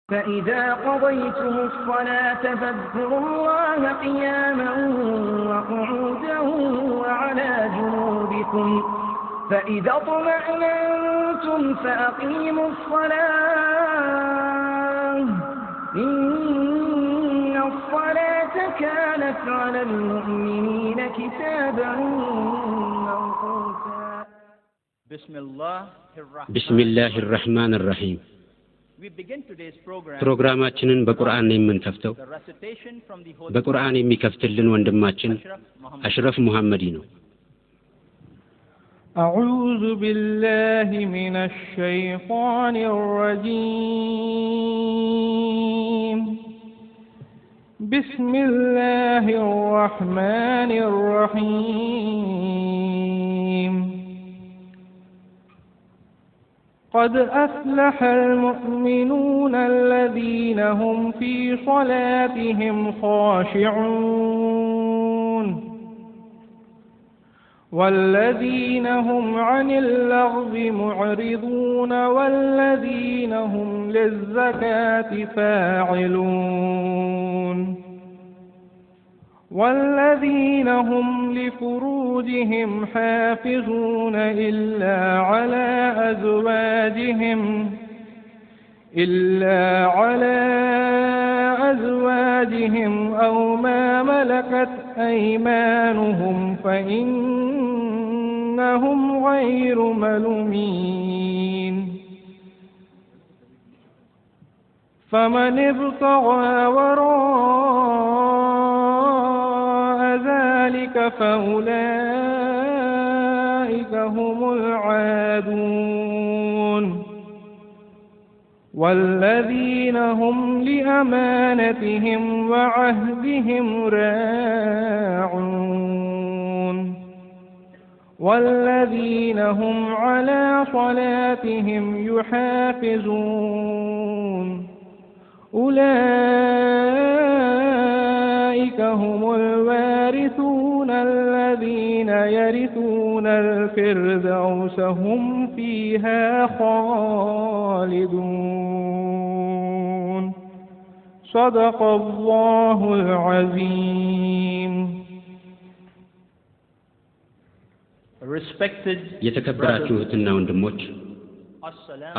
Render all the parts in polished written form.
فإذا قضيتم الصلاة فاذكروا الله قياما وقعودا وعلى جنوبكم فإذا اطمأننتم فأقيموا الصلاة إن الصلاة كانت على المؤمنين كتابا موقوتا. بسم الله الرحمن الرحيم. ፕሮግራማችንን በቁርአን የምንከፍተው በቁርአን የሚከፍትልን ወንድማችን አሽረፍ ሙሐመዲ ነው። أعوذ بالله من الشيطان الرجيم بسم الله الرحمن الرحيم قد أفلح المؤمنون الذين هم في صلاتهم خاشعون والذين هم عن اللغو معرضون والذين هم للزكاة فاعلون والذين هم لفروجهم حافظون إلا على أزواجهم أو ما ملكت أيمانهم فإنهم غير ملومين فمن ابتغى وراء ذلك فأولئك هم العادون والذين هم لأمانتهم وعهدهم راعون والذين هم على صلاتهم يحافظون أولئك هم الوارثون الذين يرثون الفردوس هم فيها خالدون صدق الله العظيم. የተከበራችሁትና ወንድሞች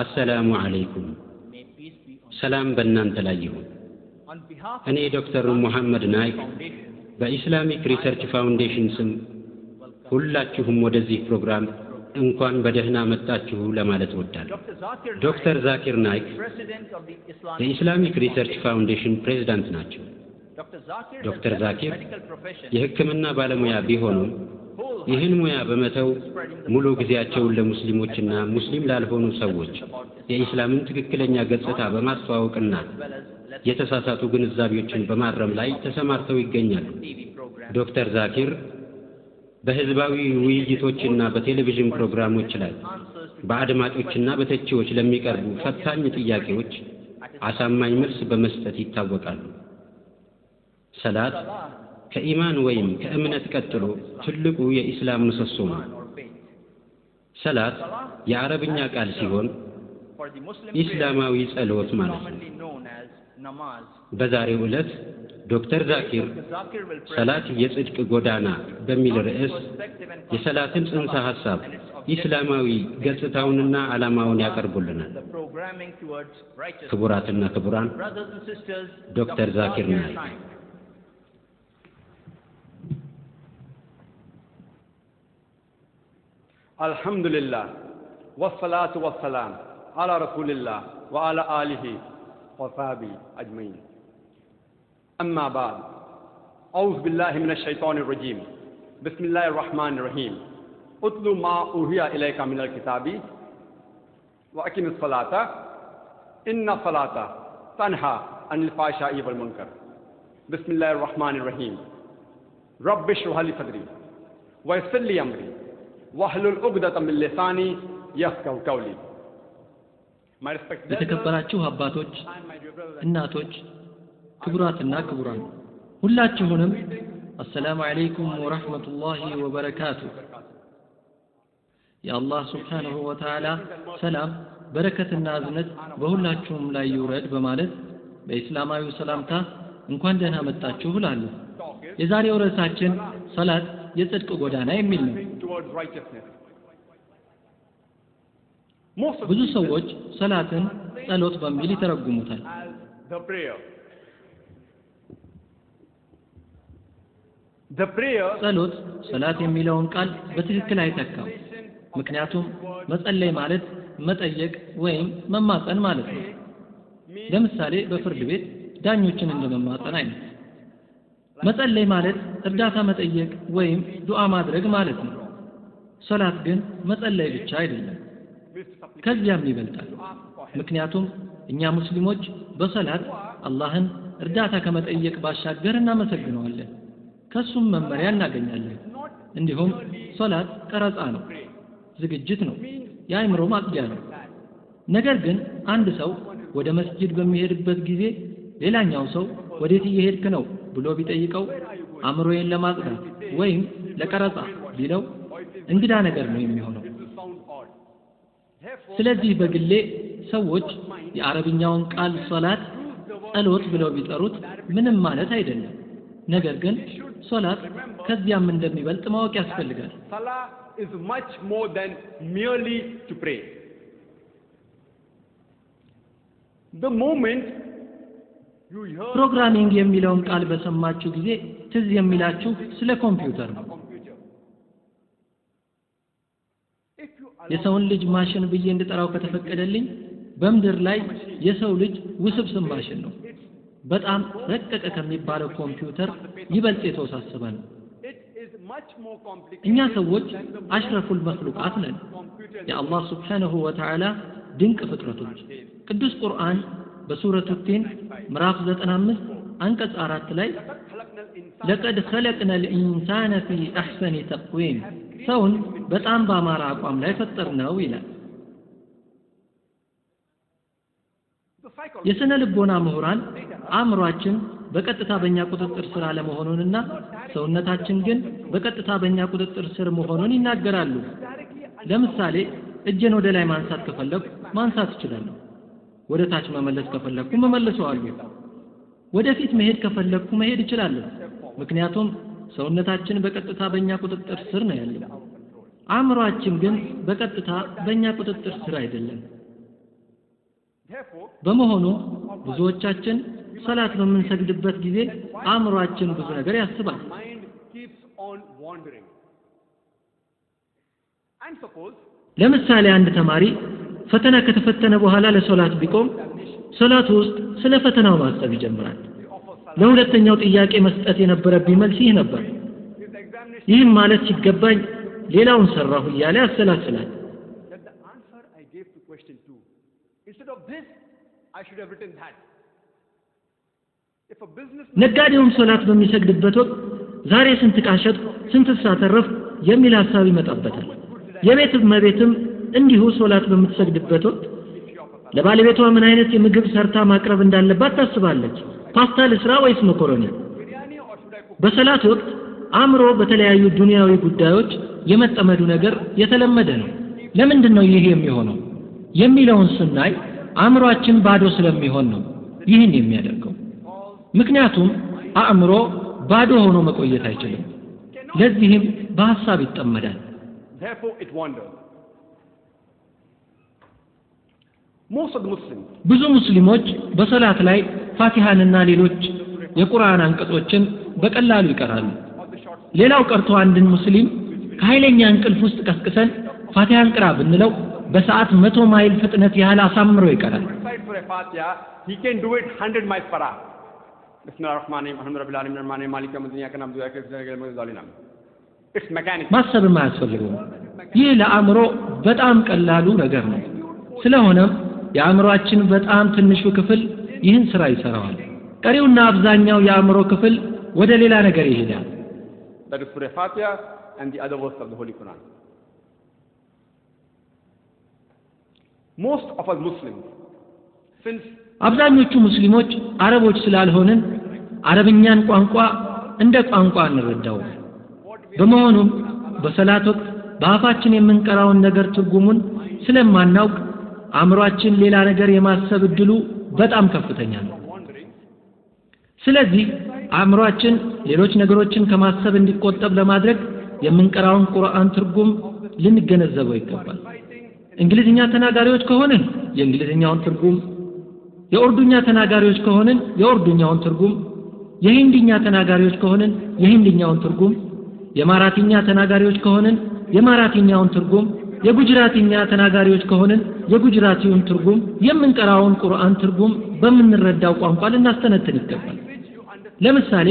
አሰላሙ አለይኩም ሰላም በእናንተ ላይ ይሁን። እኔ ዶክተር ሙሐመድ ናይክ በኢስላሚክ ሪሰርች ፋውንዴሽን ስም ሁላችሁም ወደዚህ ፕሮግራም እንኳን በደህና መጣችሁ ለማለት እወዳለሁ። ዶክተር ዛኪር ናይክ የኢስላሚክ ሪሰርች ፋውንዴሽን ፕሬዝዳንት ናቸው። ዶክተር ዛኪር የሕክምና ባለሙያ ቢሆኑም ይህን ሙያ በመተው ሙሉ ጊዜያቸውን ለሙስሊሞችና ሙስሊም ላልሆኑ ሰዎች የኢስላምን ትክክለኛ ገጽታ በማስተዋወቅና የተሳሳቱ ግንዛቤዎችን በማረም ላይ ተሰማርተው ይገኛሉ። ዶክተር ዛኪር በህዝባዊ ውይይቶችና በቴሌቪዥን ፕሮግራሞች ላይ በአድማጮችና በተቺዎች ለሚቀርቡ ፈታኝ ጥያቄዎች አሳማኝ መልስ በመስጠት ይታወቃሉ። ሰላት ከኢማን ወይም ከእምነት ቀጥሎ ትልቁ የኢስላም ምሰሶ ነው። ሰላት የአረብኛ ቃል ሲሆን ኢስላማዊ ጸሎት ማለት ነው። በዛሬው ዕለት ዶክተር ዛኪር ሰላት የጽድቅ ጎዳና በሚል ርዕስ የሰላትን ጽንሰ ሐሳብ ኢስላማዊ ገጽታውንና ዓላማውን ያቀርቡልናል። ክቡራትና ክቡራን ዶክተር ዛኪር ናይክ الحمد لله والصلاة والسلام على رسول الله وعلى آله وصحبه أجمعين. أما بعد، أعوذ بالله من الشيطان الرجيم. بسم الله الرحمن الرحيم. اتل ما أوحي إليك من الكتاب وأقم الصلاة إن الصلاة تنهى عن الفحشاء والمنكر. بسم الله الرحمن الرحيم. رب اشرح لي صدري ويسر لي أمري واحلل عقدة من لساني يفقهوا قولي. የተከበራችሁ አባቶች፣ እናቶች፣ ክቡራትና ክቡራን ሁላችሁንም السلام عليكم ورحمة الله وبركاته. يا الله سبحانه وتعالى سلام በረከትና እዝነት በሁላችሁም ላይ ይውረድ በማለት በእስላማዊ ሰላምታ እንኳን ደህና መጣችሁ እላለሁ። የዛሬው ርዕሳችን ሰላት የጽድቅ ጎዳና የሚል ነው። ብዙ ሰዎች ሰላትን ጸሎት በሚል ይተረጉሙታል። ጸሎት ሰላት የሚለውን ቃል በትክክል አይተካም። ምክንያቱም መጸለይ ማለት መጠየቅ ወይም መማፀን ማለት ነው። ለምሳሌ በፍርድ ቤት ዳኞችን እንደመማፀን አይነት። መጸለይ ማለት እርዳታ መጠየቅ ወይም ዱዓ ማድረግ ማለት ነው። ሰላት ግን መጸለይ ብቻ አይደለም፣ ከዚያም ይበልጣል። ምክንያቱም እኛ ሙስሊሞች በሰላት አላህን እርዳታ ከመጠየቅ ባሻገር እናመሰግነዋለን፣ ከሱም መመሪያ እናገኛለን። እንዲሁም ሰላት ቀረጻ ነው፣ ዝግጅት ነው፣ የአእምሮ ማጽጃ ነው። ነገር ግን አንድ ሰው ወደ መስጂድ በሚሄድበት ጊዜ ሌላኛው ሰው ወዴት እየሄድክ ነው ብሎ ቢጠይቀው አእምሮዬን ለማጽዳት ወይም ለቀረጻ ቢለው እንግዳ ነገር ነው የሚሆነው። ስለዚህ በግሌ ሰዎች የአረብኛውን ቃል ሶላት ጸሎት ብለው ቢጠሩት ምንም ማለት አይደለም። ነገር ግን ሶላት ከዚያም እንደሚበልጥ ማወቅ ያስፈልጋል። Salah is much more than merely to pray. The moment you hear ፕሮግራሚንግ የሚለውን ቃል በሰማችሁ ጊዜ ትዝ የሚላችሁ ስለ ኮምፒውተር ነው። የሰውን ልጅ ማሽን ብዬ እንድጠራው ከተፈቀደልኝ በምድር ላይ የሰው ልጅ ውስብስብ ማሽን ነው። በጣም ረቀቀ ከሚባለው ኮምፒውተር ይበልጥ የተወሳሰበ ነው። እኛ ሰዎች አሽረፉል መክሉቃት ነን፣ የአላህ ስብሓነሁ ወተዓላ ድንቅ ፍጥረቶች። ቅዱስ ቁርአን በሱረቱ ቲን ምዕራፍ 95 አንቀጽ 4 ላይ ለቀድ ኸለቅነል ኢንሳነ ፊ አሕሰኒ ተቅዊም ሰውን በጣም በአማረ አቋም ላይ ፈጠርነው ይላል። የስነ ልቦና ምሁራን አእምሯችን በቀጥታ በእኛ ቁጥጥር ስር አለመሆኑንና ሰውነታችን ግን በቀጥታ በእኛ ቁጥጥር ስር መሆኑን ይናገራሉ። ለምሳሌ እጄን ወደ ላይ ማንሳት ከፈለኩ ማንሳት እችላለሁ። ወደ ታች መመለስ ከፈለኩ መመለሰዋለሁ። ወደፊት መሄድ ከፈለኩ መሄድ እችላለሁ። ምክንያቱም ሰውነታችን በቀጥታ በእኛ ቁጥጥር ስር ነው ያለው። አእምሯችን ግን በቀጥታ በእኛ ቁጥጥር ስር አይደለም። በመሆኑ ብዙዎቻችን ሰላት በምንሰግድበት ጊዜ አእምሯችን ብዙ ነገር ያስባል። ለምሳሌ አንድ ተማሪ ፈተና ከተፈተነ በኋላ ለሶላት ቢቆም ሶላት ውስጥ ስለ ፈተናው ማሰብ ይጀምራል። ለሁለተኛው ጥያቄ መስጠት የነበረብኝ መልስ ይህ ነበር፣ ይህም ማለት ሲገባኝ ሌላውን ሰራሁ እያለ ያሰላስላል። ነጋዴውም ሶላት በሚሰግድበት ወቅት ዛሬ ስንት ዕቃ ሸጥኩ፣ ስንት ሳተረፍ የሚል ሐሳብ ይመጣበታል። የቤት እመቤትም እንዲሁ ሶላት በምትሰግድበት ወቅት ለባለቤቷ ምን አይነት የምግብ ሰርታ ማቅረብ እንዳለባት ታስባለች። ፓስታ ልስራ ወይስ መኮረኒ? በሰላት ወቅት አእምሮ በተለያዩ ዱንያዊ ጉዳዮች የመጠመዱ ነገር የተለመደ ነው። ለምንድን ነው ይህ የሚሆነው የሚለውን ስናይ አእምሮአችን ባዶ ስለሚሆን ነው ይህን የሚያደርገው። ምክንያቱም አእምሮ ባዶ ሆኖ መቆየት አይችልም። ለዚህም በሐሳብ ይጠመዳል። ብዙ ሙስሊሞች በሰላት ላይ ፋቲሃንና ሌሎች የቁርአን አንቀጾችን በቀላሉ ይቀራሉ። ሌላው ቀርቶ አንድን ሙስሊም ከኃይለኛ እንቅልፍ ውስጥ ቀስቅሰን ፋቲሃን ቅራ ብንለው በሰዓት 100 ማይል ፍጥነት ያህል አሳምሮ ይቀራል። He can do it 100 miles per hour. Bismillahirrahmanirrahim. Alhamdulillahirabbil alamin arrahmanirrahim maliki yawmiddin iyyaka na'budu wa iyyaka nasta'in. It's mechanical. ማሰብም አያስፈልገውም። ይህ ለአእምሮ በጣም ቀላሉ ነገር ነው። ስለሆነም የአእምሮአችን በጣም ትንሹ ክፍል ይህን ስራ ይሰራዋል። ቀሪውና አብዛኛው የአእምሮ ክፍል ወደ ሌላ ነገር ይሄዳል። That is Surah Fatiha and the other verses of the Holy Quran. Most of us Muslims, since አብዛኞቹ ሙስሊሞች አረቦች ስላልሆንን አረብኛን ቋንቋ እንደ ቋንቋ እንረዳው። በመሆኑም በሰላት ወቅት በአፋችን የምንቀራውን ነገር ትርጉሙን ስለማናውቅ አእምሮአችን ሌላ ነገር የማሰብ እድሉ በጣም ከፍተኛ ነው። ስለዚህ አእምሮአችን ሌሎች ነገሮችን ከማሰብ እንዲቆጠብ ለማድረግ የምንቀራውን ቁርአን ትርጉም ልንገነዘበው ይገባል። እንግሊዝኛ ተናጋሪዎች ከሆንን የእንግሊዝኛውን ትርጉም፣ የኡርዱኛ ተናጋሪዎች ከሆንን የኡርዱኛውን ትርጉም፣ የሂንዲኛ ተናጋሪዎች ከሆንን የሂንዲኛውን ትርጉም፣ የማራቲኛ ተናጋሪዎች ከሆንን የማራቲኛውን ትርጉም፣ የጉጅራቲኛ ተናጋሪዎች ከሆንን የጉጅራቲውን ትርጉም፣ የምንቀራውን ቁርአን ትርጉም በምንረዳው ቋንቋ ልናስተነትን ይገባል። ለምሳሌ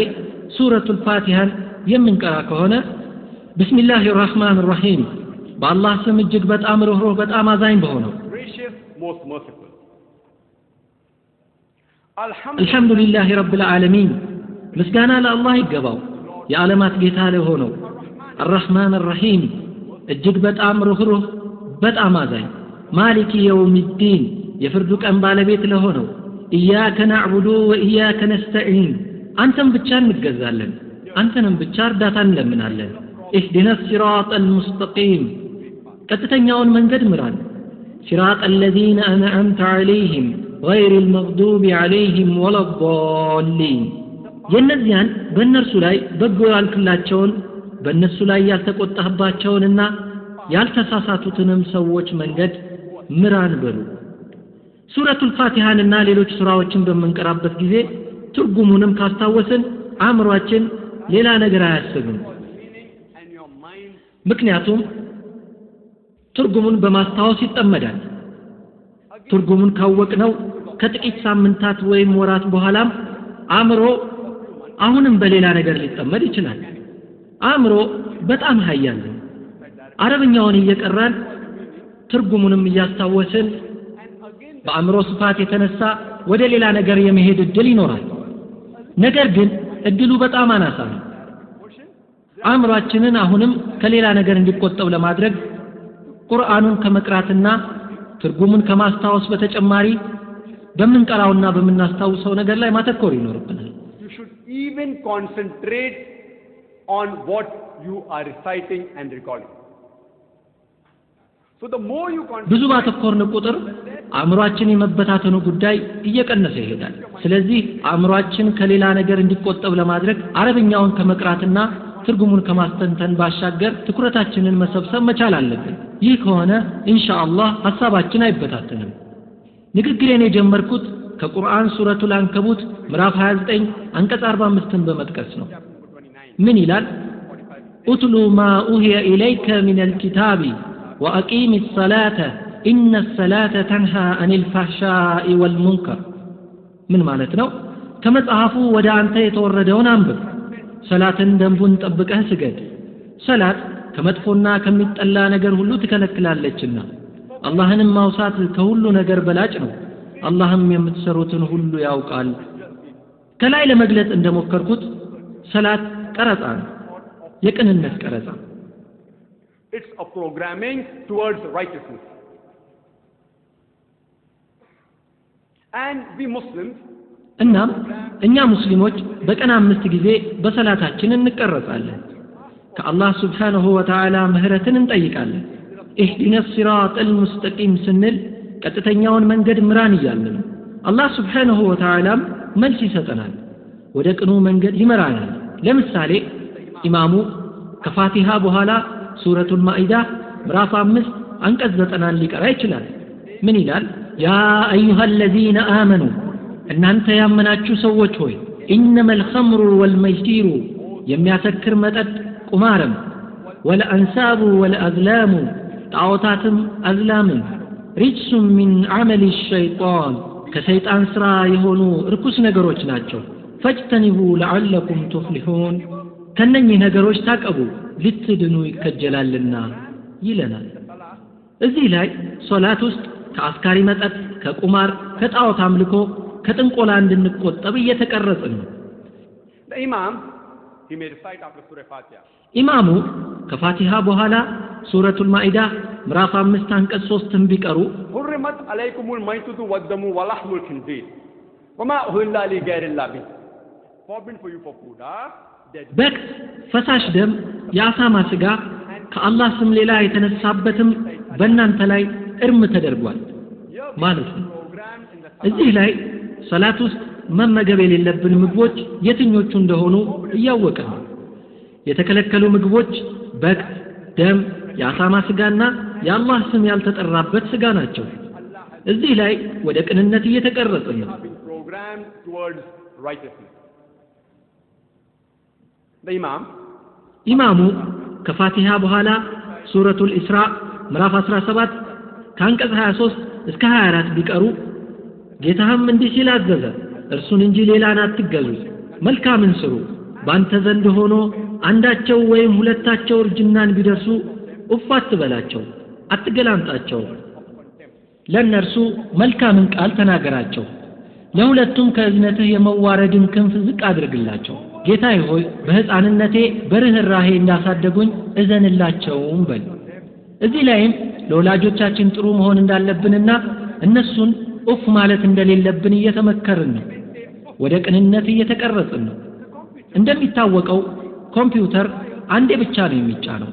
ሱረቱል ፋቲሃን የምንቀራ ከሆነ ቢስሚላሂር ረህማኒር ረሂም በአላህ ስም እጅግ በጣም ርህሩህ በጣም አዛኝ በሆነው አልሐምዱሊላሂ ረብል ዓለሚን ምስጋና ለአላህ ይገባው የዓለማት ጌታ ለሆነው አርረህማኒር ረሂም እጅግ በጣም ርህሩህ በጣም አዛኝ ማሊኪ የውሚዲን የፍርዱ ቀን ባለቤት ለሆነው ኢያከ ነዕቡዱ ወኢያከ ነስተዒን አንተን ብቻ እንገዛለን አንተንም ብቻ እርዳታ እንለምናለን ኢህዲነ ሲራጠል ሙስተቂም ቀጥተኛውን መንገድ ምራን ሲራጠል ለዚነ አንዐምተ ዐለይሂም ገይሪል መግዱቢ ዐለይሂም ወለዷሊን የነዚያን በእነርሱ ላይ በጎ ያልክላቸውን በእነሱ ላይ ያልተቆጣህባቸውንና ያልተሳሳቱትንም ሰዎች መንገድ ምራን በሉ። ሱረቱል ፋቲሃንና ሌሎች ሱራዎችን በመንቀራበት ጊዜ ትርጉሙንም ካስታወስን አእምሮአችን ሌላ ነገር አያስብም። ምክንያቱም ትርጉሙን በማስታወስ ይጠመዳል። ትርጉሙን ካወቅነው ከጥቂት ሳምንታት ወይም ወራት በኋላም አእምሮ አሁንም በሌላ ነገር ሊጠመድ ይችላል። አእምሮ በጣም ኃያል ነው። አረብኛውን እየቀራን ትርጉሙንም እያስታወስን በአእምሮ ስፋት የተነሳ ወደ ሌላ ነገር የመሄድ እድል ይኖራል። ነገር ግን እድሉ በጣም አናሳ ነው። አእምሮአችንን አሁንም ከሌላ ነገር እንዲቆጠብ ለማድረግ ቁርአኑን ከመቅራትና ትርጉሙን ከማስታወስ በተጨማሪ በምንቀራውና በምናስታውሰው ነገር ላይ ማተኮር ይኖርብናል። You should even concentrate on what you are reciting and recalling. So the more you ብዙ ባተኮርን ቁጥር አእምሮአችን የመበታተኑ ጉዳይ እየቀነሰ ይሄዳል። ስለዚህ አእምሮአችን ከሌላ ነገር እንዲቆጠብ ለማድረግ አረብኛውን ከመቅራትና ትርጉሙን ከማስተንተን ባሻገር ትኩረታችንን መሰብሰብ መቻል አለብን። ይህ ከሆነ ኢንሻአላህ ሐሳባችን አይበታተንም። ንግግሬን የጀመርኩት ከቁርአን ሱረቱል አንከቡት ምዕራፍ 29 አንቀጽ 45ን በመጥቀስ ነው። ምን ይላል? ኡትሉ ማ ኡሂየ ኢለይከ ሚነል ኪታቢ ወአቂሚስ ሰላተ ኢነስ ሰላተ ተንሃ አኒል ፈሕሻኢ ወልሙንከር። ምን ማለት ነው? ከመጽሐፉ ወደ አንተ የተወረደውን አንብብ፣ ሰላትን ደንቡን ጠብቀህ ስገድ። ሰላት ከመጥፎና ከሚጠላ ነገር ሁሉ ትከለክላለችና አላህንም ማውሳት ከሁሉ ነገር በላጭ ነው። አላህም የምትሰሩትን ሁሉ ያውቃል። ከላይ ለመግለጽ እንደሞከርኩት ሰላት ቀረጻ ነው፣ የቅንነት ቀረጻ። It's a programming towards righteousness. And we Muslims እናም እኛ ሙስሊሞች በቀን 5 ጊዜ በሰላታችን እንቀረጻለን። ከአላህ ሱብሓነሁ ወተዓላ ምህረትን እንጠይቃለን። ኢህዲነ ሲራጠል ሙስተቂም ስንል ቀጥተኛውን መንገድ ምራን እያልን ነው። አላህ ሱብሓነሁ ወተዓላም መልስ ይሰጠናል፣ ወደ ቅኑ መንገድ ይመራናል። ለምሳሌ ኢማሙ ከፋቲሃ በኋላ ሱረቱል ማኢዳ ምዕራፍ 5 አንቀጽ 90 ሊቀራ ይችላል። ምን ይላል? ያ አዩሃ ለዚነ አመኑ እናንተ ያመናችሁ ሰዎች ሆይ ኢነመል ኸምሩ ወልመይሲሩ የሚያሰክር መጠጥ ቁማርም፣ ወልአንሳቡ ወልአዝላሙ ጣዖታትም አዝላምም ሪጅሱም ሚን ዐመሊ ሸይጣን ከሰይጣን ስራ የሆኑ ርኩስ ነገሮች ናቸው። ፈጅተኒቡ ለዐለኩም ቱፍሊሑን ከነኚህ ነገሮች ታቀቡ ልትድኑ ይከጀላልና ይለናል። እዚህ ላይ ሶላት ውስጥ ከአስካሪ መጠጥ፣ ከቁማር፣ ከጣዖት አምልኮ፣ ከጥንቆላ እንድንቆጠብ እየተቀረጽን ነው። ኢማሙ ከፋቲሃ በኋላ ሱረቱል ማኢዳ ምዕራፍ 5 አንቀጽ 3ን ቢቀሩ ሁርመት አለይኩሙል መይተቱ ወደሙ ወለሕሙል ኺንዚር ወማ ኡሂለ ሊገይሪላህ ቢሂ forbidden for you for food በክት፣ ፈሳሽ ደም፣ የአሳማ ስጋ ከአላህ ስም ሌላ የተነሳበትም በእናንተ ላይ እርም ተደርጓል። ማለት ነው። እዚህ ላይ ሰላት ውስጥ መመገብ የሌለብን ምግቦች የትኞቹ እንደሆኑ እያወቅን ነው። የተከለከሉ ምግቦች በግ፣ ደም፣ የአሳማ ስጋና የአላህ ስም ያልተጠራበት ስጋ ናቸው። እዚህ ላይ ወደ ቅንነት እየተቀረጽን ነው። ኢማሙ ከፋቲሃ በኋላ ሱረቱል ኢስራ ምዕራፍ 17 ከአንቀጽ 23 እስከ 24 ቢቀሩ ጌታህም እንዲህ ሲል አዘዘ፣ እርሱን እንጂ ሌላን አትገዙ፣ መልካምን ስሩ፣ ባንተ ዘንድ ሆኖ አንዳቸው ወይም ሁለታቸው እርጅናን ቢደርሱ ኡፍ አትበላቸው፣ አትገላምጣቸው፣ ለእነርሱ መልካምን ቃል ተናገራቸው፣ ለሁለቱም ከእዝነትህ የመዋረድን ክንፍ ዝቅ አድርግላቸው። ጌታዬ ሆይ በሕፃንነቴ በርህራሄ እንዳሳደጉኝ እዘንላቸውም በል። እዚህ ላይም ለወላጆቻችን ጥሩ መሆን እንዳለብንና እነሱን ኡፍ ማለት እንደሌለብን እየተመከርን ነው። ወደ ቅንነት እየተቀረጽን ነው። እንደሚታወቀው ኮምፒውተር አንዴ ብቻ ነው የሚጫነው።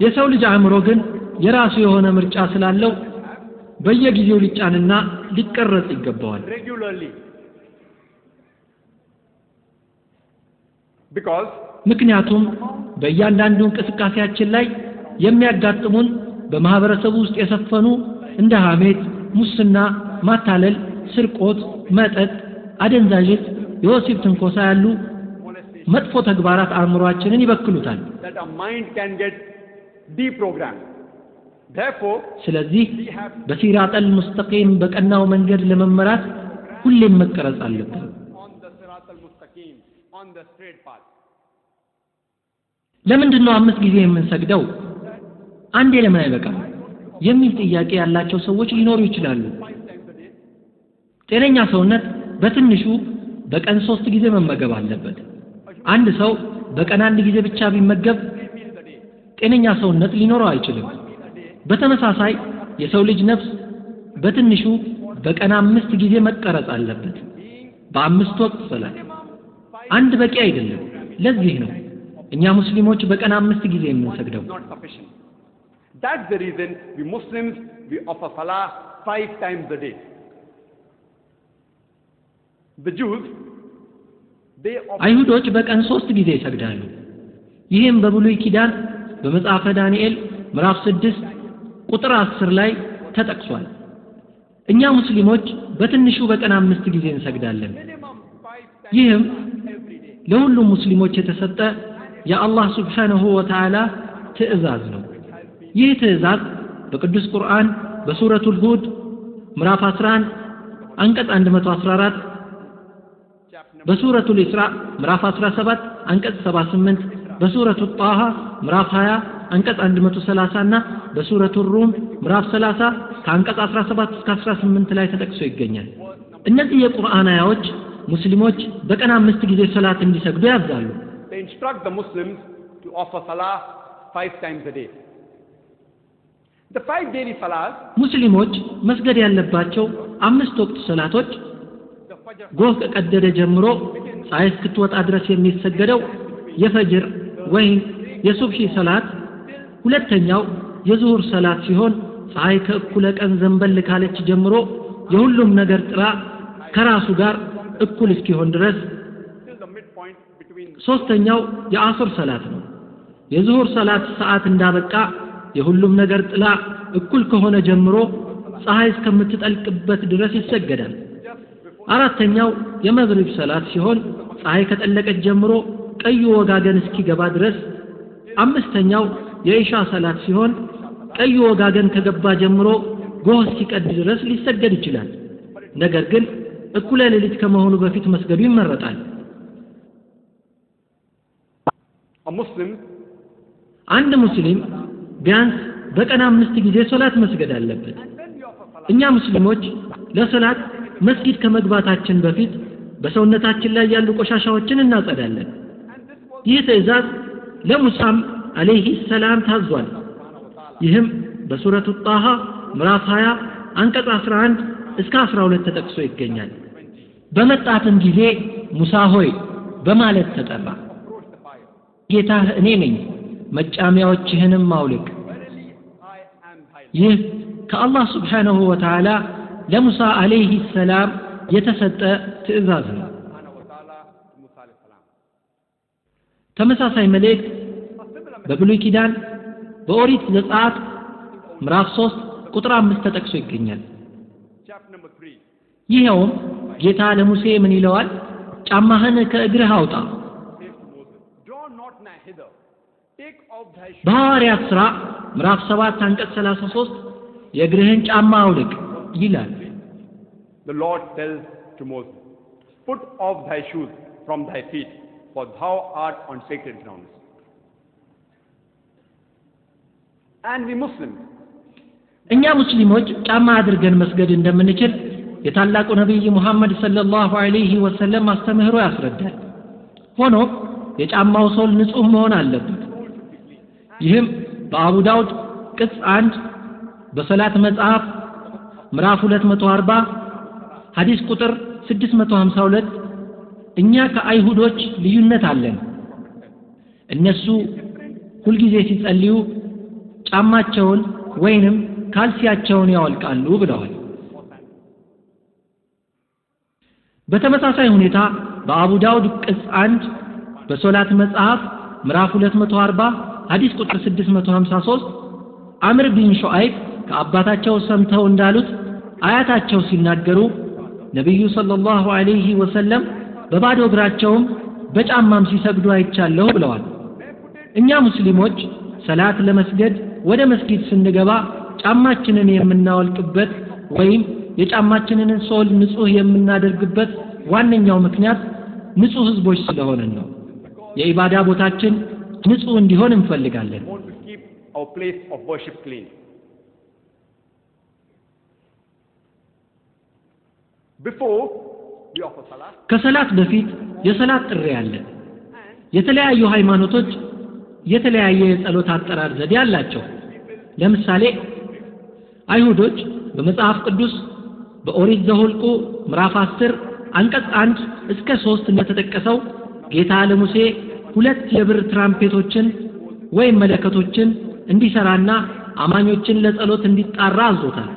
የሰው ልጅ አእምሮ ግን የራሱ የሆነ ምርጫ ስላለው በየጊዜው ሊጫንና ሊቀረጽ ይገባዋል። ምክንያቱም በእያንዳንዱ እንቅስቃሴያችን ላይ የሚያጋጥሙን በማህበረሰቡ ውስጥ የሰፈኑ እንደ ሐሜት፣ ሙስና፣ ማታለል፣ ስርቆት፣ መጠጥ፣ አደንዛዥ ዕፅ፣ የወሲብ ትንኮሳ ያሉ መጥፎ ተግባራት አእምሮአችንን ይበክሉታል። ስለዚህ በሲራጠል ሙስተቂም በቀናው መንገድ ለመመራት ሁሌም መቀረጽ አለብን። ለምንድን ነው 5 ጊዜ የምንሰግደው? አንዴ ለምን አይበቃም የሚል ጥያቄ ያላቸው ሰዎች ሊኖሩ ይችላሉ። ጤነኛ ሰውነት በትንሹ በቀን 3 ጊዜ መመገብ አለበት። አንድ ሰው በቀን 1 ጊዜ ብቻ ቢመገብ ጤነኛ ሰውነት ሊኖረው አይችልም። በተመሳሳይ የሰው ልጅ ነፍስ በትንሹ በቀን 5 ጊዜ መቀረጽ አለበት። በ5 ወቅት ሰላት አንድ በቂ አይደለም። ለዚህ ነው እኛ ሙስሊሞች በቀን 5 ጊዜ የምንሰግደው። That's the reason we Muslims we offer salah 5 times a day. The Jews they አይሁዶች በቀን 3 ጊዜ ይሰግዳሉ። ይህም በብሉይ ኪዳን በመጽሐፈ ዳንኤል ምዕራፍ 6 ቁጥር 10 ላይ ተጠቅሷል። እኛ ሙስሊሞች በትንሹ በቀን 5 ጊዜ እንሰግዳለን። ይህም ለሁሉም ሙስሊሞች የተሰጠ የአላህ ሱብሓነሁ ወተዓላ ትእዛዝ ነው። ይህ ትእዛዝ በቅዱስ ቁርአን በሱረቱል ሁድ ምዕራፍ 11 አንቀጽ 114፣ በሱረቱል ኢስራ ምዕራፍ 17 አንቀጽ 78፣ በሱረቱል ጣሃ ምዕራፍ 20 አንቀጽ 130 እና በሱረቱል ሩም ምዕራፍ 30 ከአንቀጽ 17 እስከ 18 ላይ ተጠቅሶ ይገኛል። እነዚህ የቁርአን አያዎች ሙስሊሞች በቀን 5 ጊዜ ሰላት እንዲሰግዱ ያዛሉ። They instruct the Muslims to offer salah 5 times a day. The 5 daily salahs ሙስሊሞች መስገድ ያለባቸው 5 ወቅት ሰላቶች ጎህ ከቀደደ ጀምሮ ፀሐይ እስክትወጣ ድረስ የሚሰገደው የፈጅር ወይም የሱብሂ ሰላት፣ ሁለተኛው የዙሁር ሰላት ሲሆን ፀሐይ ከእኩለ ቀን ዘንበል ካለች ጀምሮ የሁሉም ነገር ጥላ ከራሱ ጋር እኩል እስኪሆን ድረስ፣ ሶስተኛው የአስር ሰላት ነው። የዙሁር ሰላት ሰዓት እንዳበቃ የሁሉም ነገር ጥላ እኩል ከሆነ ጀምሮ ፀሐይ እስከምትጠልቅበት ድረስ ይሰገዳል። አራተኛው የመግሪብ ሰላት ሲሆን ፀሐይ ከጠለቀች ጀምሮ ቀዩ ወጋገን እስኪገባ ድረስ። አምስተኛው የኢሻ ሰላት ሲሆን ቀዩ ወጋገን ከገባ ጀምሮ ጎህ እስኪቀድ ድረስ ሊሰገድ ይችላል። ነገር ግን እኩለ ሌሊት ከመሆኑ በፊት መስገዱ ይመረጣል። አንድ ሙስሊም ቢያንስ በቀን 5 ጊዜ ሶላት መስገድ አለበት። እኛ ሙስሊሞች ለሶላት መስጊድ ከመግባታችን በፊት በሰውነታችን ላይ ያሉ ቆሻሻዎችን እናጸዳለን። ይህ ትእዛዝ ለሙሳም አለይሂ ሰላም ታዟል። ይህም በሱረቱ ጣሃ ምዕራፍ 20 አንቀጽ 11 እስከ 12 ተጠቅሶ ይገኛል። በመጣትም ጊዜ ሙሳ ሆይ በማለት ተጠራ። ጌታህ እኔ ነኝ፣ መጫሚያዎችህንም አውልቅ። ይህ ከአላህ ስብሓንሁ ወተዓላ ለሙሳ ዓለይህ ሰላም የተሰጠ ትእዛዝ ነው። ተመሳሳይ መልእክት በብሉይ ኪዳን በኦሪት ዘጸአት ምዕራፍ 3 ቁጥር 5 ተጠቅሶ ይገኛል። ይኸውም ጌታ ለሙሴ ምን ይለዋል? ጫማህን ከእግርህ አውጣ። በሐዋርያት ሥራ ምዕራፍ 7 አንቀጽ 33 የእግርህን ጫማ አውልቅ ይላል። The Lord tells to Moses, put off thy shoes from thy feet, for thou art on sacred grounds. And we Muslims, እኛ ሙስሊሞች ጫማ አድርገን መስገድ እንደምንችል የታላቁ ነብይ ሙሐመድ ሰለላሁ ዐለይሂ ወሰለም አስተምህሮ ያስረዳል። ሆኖም የጫማው ሶል ንጹህ መሆን አለበት። ይህም በአቡ ዳውድ ቅጽ 1 በሰላት መጽሐፍ ምዕራፍ 240 ሐዲስ ቁጥር 652 እኛ ከአይሁዶች ልዩነት አለን። እነሱ ሁልጊዜ ሲጸልዩ ጫማቸውን ወይንም ካልሲያቸውን ያወልቃሉ ብለዋል። በተመሳሳይ ሁኔታ በአቡ ዳውድ ቅጽ 1 በሶላት መጽሐፍ ምዕራፍ 240 ሐዲስ ቁጥር 653 አምር ቢን ሹዓይብ ከአባታቸው ሰምተው እንዳሉት አያታቸው ሲናገሩ ነብዩ ሰለላሁ ዐለይሂ ወሰለም በባዶ እግራቸውም በጫማም ሲሰግዱ አይቻለሁ ብለዋል። እኛ ሙስሊሞች ሰላት ለመስገድ ወደ መስጊድ ስንገባ ጫማችንን የምናወልቅበት ወይም የጫማችንን ሶል ንጹህ የምናደርግበት ዋነኛው ምክንያት ንጹህ ህዝቦች ስለሆነን ነው። የኢባዳ ቦታችን ንጹህ እንዲሆን እንፈልጋለን። want to keep our place of worship clean. Before we offer salah, ከሰላት በፊት የሰላት ጥሪ አለ። የተለያዩ ሃይማኖቶች የተለያየ የጸሎት አጠራር ዘዴ አላቸው። ለምሳሌ አይሁዶች በመጽሐፍ ቅዱስ በኦሪት ዘኍልቍ ምዕራፍ 10 አንቀጽ 1 እስከ 3 እንደተጠቀሰው ጌታ ለሙሴ 2 የብር ትራምፔቶችን ወይም መለከቶችን እንዲሰራና አማኞችን ለጸሎት እንዲጣራ አዞታል።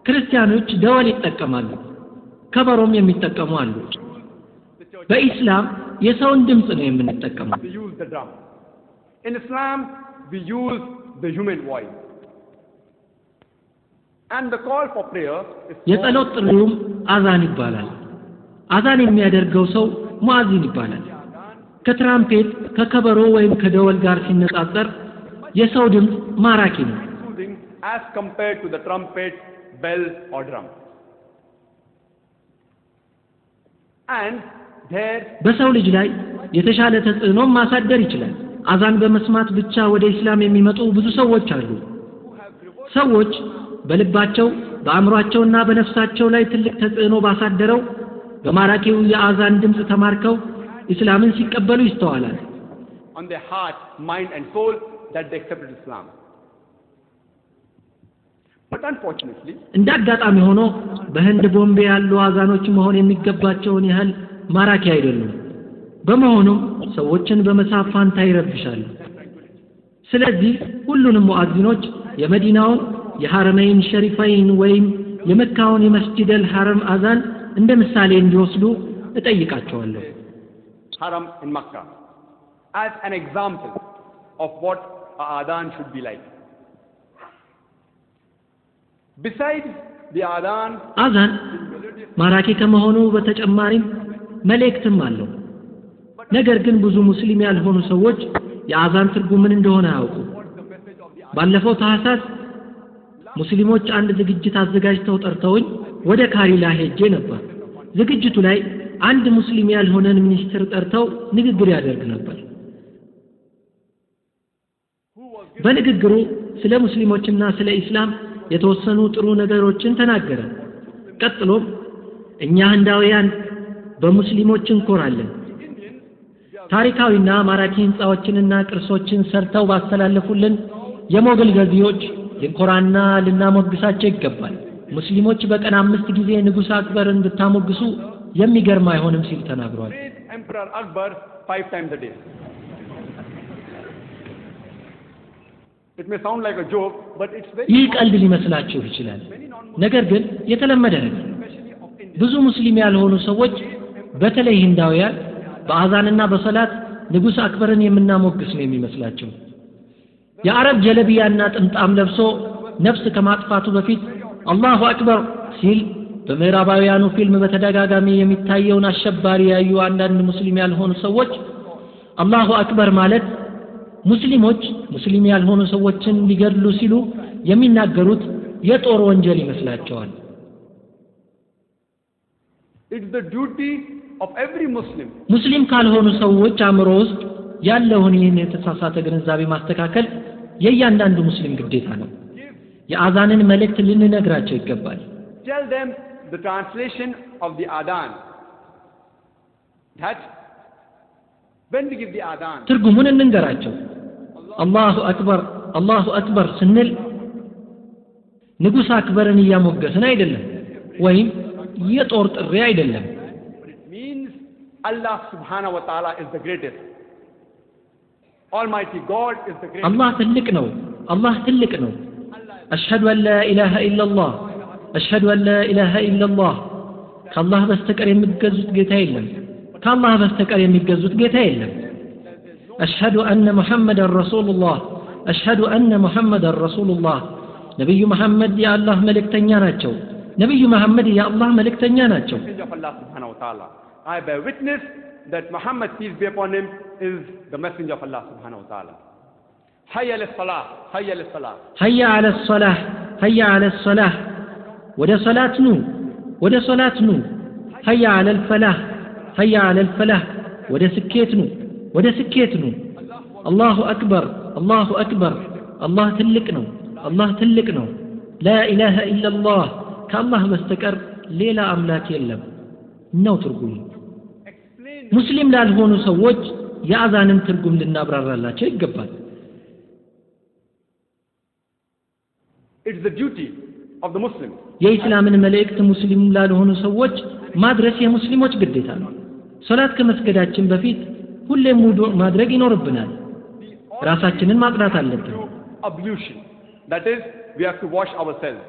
ክርስቲያኖች ደወል ይጠቀማሉ፣ ከበሮም የሚጠቀሙ አሉ። በኢስላም የሰውን ድምጽ ነው የምንጠቀመው። we use the drum. In Islam, we use the human voice. And the call for prayer is የጸሎት ጥሪውም አዛን ይባላል። አዛን የሚያደርገው ሰው ሙአዚን ይባላል። ከትራምፔት ከከበሮ ወይም ከደወል ጋር ሲነጻጸር የሰው ድምጽ ማራኪ ነው soothing as compared to the trumpet, bell or drum. And there በሰው ልጅ ላይ የተሻለ ተጽዕኖ ማሳደር ይችላል። አዛን በመስማት ብቻ ወደ እስላም የሚመጡ ብዙ ሰዎች አሉ። ሰዎች በልባቸው በአእምሯቸውና በነፍሳቸው ላይ ትልቅ ተጽዕኖ ባሳደረው በማራኪው የአዛን ድምጽ ተማርከው እስላምን ሲቀበሉ ይስተዋላል። on their heart, mind and soul that they accepted Islam. But unfortunately, እንዳጋጣሚ ሆኖ በህንድ ቦምቤ ያሉ አዛኖች መሆን የሚገባቸውን ያህል ማራኪ አይደሉም። በመሆኑም ሰዎችን በመሳብ ፋንታ ይረብሻሉ። ስለዚህ ሁሉንም ሙአዚኖች የመዲናውን የሐረመይን ሸሪፈይን ወይም የመካውን የመስጂደል ሐረም አዛን እንደ ምሳሌ እንዲወስዱ እጠይቃቸዋለሁ። Haram in Makkah as an example of what a adhan should be like. Besides the adhan, አዛን ማራኪ ከመሆኑ በተጨማሪም መልእክትም አለው። ነገር ግን ብዙ ሙስሊም ያልሆኑ ሰዎች የአዛን ትርጉም ምን እንደሆነ አያውቁ። ባለፈው ታህሳስ ሙስሊሞች አንድ ዝግጅት አዘጋጅተው ጠርተውኝ ወደ ካሪላ ሄጄ ነበር። ዝግጅቱ ላይ አንድ ሙስሊም ያልሆነን ሚኒስትር ጠርተው ንግግር ያደርግ ነበር። በንግግሩ ስለ ሙስሊሞችና ስለ ኢስላም የተወሰኑ ጥሩ ነገሮችን ተናገረ። ቀጥሎም እኛ ህንዳውያን በሙስሊሞች እንኮራለን፣ ታሪካዊና ማራኪ ህንጻዎችንና ቅርሶችን ሰርተው ባስተላለፉልን የሞገል ገዢዎች ልንኮራና ልናሞግሳቸው ይገባል። ሙስሊሞች በቀን 5 ጊዜ ንጉስ አክበርን ብታሞግሱ የሚገርም አይሆንም ሲል ተናግሯል። Emperor Akbar 5 times a day. It may sound like a joke, but it's very ይህ ቀልድ ሊመስላችሁ ይችላል፣ ነገር ግን የተለመደ ነው። ብዙ ሙስሊም ያልሆኑ ሰዎች በተለይ ህንዳውያን በአዛንና በሰላት ንጉስ አክበርን የምናሞግስ ነው የሚመስላቸው። የአረብ ጀለቢያና ጥምጣም ለብሶ ነፍስ ከማጥፋቱ በፊት አላሁ አክበር ሲል በምዕራባውያኑ ፊልም በተደጋጋሚ የሚታየውን አሸባሪ ያዩ አንዳንድ ሙስሊም ያልሆኑ ሰዎች አላሁ አክበር ማለት ሙስሊሞች ሙስሊም ያልሆኑ ሰዎችን ሊገድሉ ሲሉ የሚናገሩት የጦር ወንጀል ይመስላቸዋል። It's the duty of every Muslim. ሙስሊም ካልሆኑ ሰዎች አእምሮ ውስጥ ያለውን ይህን የተሳሳተ ግንዛቤ ማስተካከል የእያንዳንዱ ሙስሊም ግዴታ ነው። የአዛንን መልእክት ልንነግራቸው ይገባል። Tell them the translation of the adhan. That when we give the adhan, ትርጉሙን እንንገራቸው። አላሁ አክበር ስንል ንጉስ አክበርን እያሞገስን አይደለም፣ ወይም የጦር ጥሪ አይደለም። it means Allah subhanahu wa ta'ala is the greatest. Almighty God is the greatest. አላህ ትልቅ ነው። አሽሀዱ አን ላ ኢላሃ ኢላላህ ከአላህ በስተቀር የሚገዙት ጌታ የለም። أشهد أن محمد رسول الله نبي محمد يا الله ملك تنياناتشو نبي محمد يا الله ملك تنياناتشو I bear witness that Muhammad, peace be upon him, is the messenger of Allah subhanahu wa ta'ala. hayya ala salah wada salat nu hayya ala al falah wada ስኬት ነው አላሁ አክበር አላህ ትልቅ ነው لا إله إلا الله ከአላህ በስተቀር ሌላ አምላክ የለም ነው ትርጉሙ። ሙስሊም ላልሆኑ ሰዎች የአዛንን ትርጉም ልናብራራላቸው ይገባል። It's the duty of the Muslim. የኢስላምን መልእክት ሙስሊም ላልሆኑ ሰዎች ማድረስ የሙስሊሞች ግዴታ ነው። ሶላት ከመስገዳችን በፊት ሁሌም ውዱእ ማድረግ ይኖርብናል። ራሳችንን ማጽዳት አለብን። Ablution, that is, we have to wash ourselves.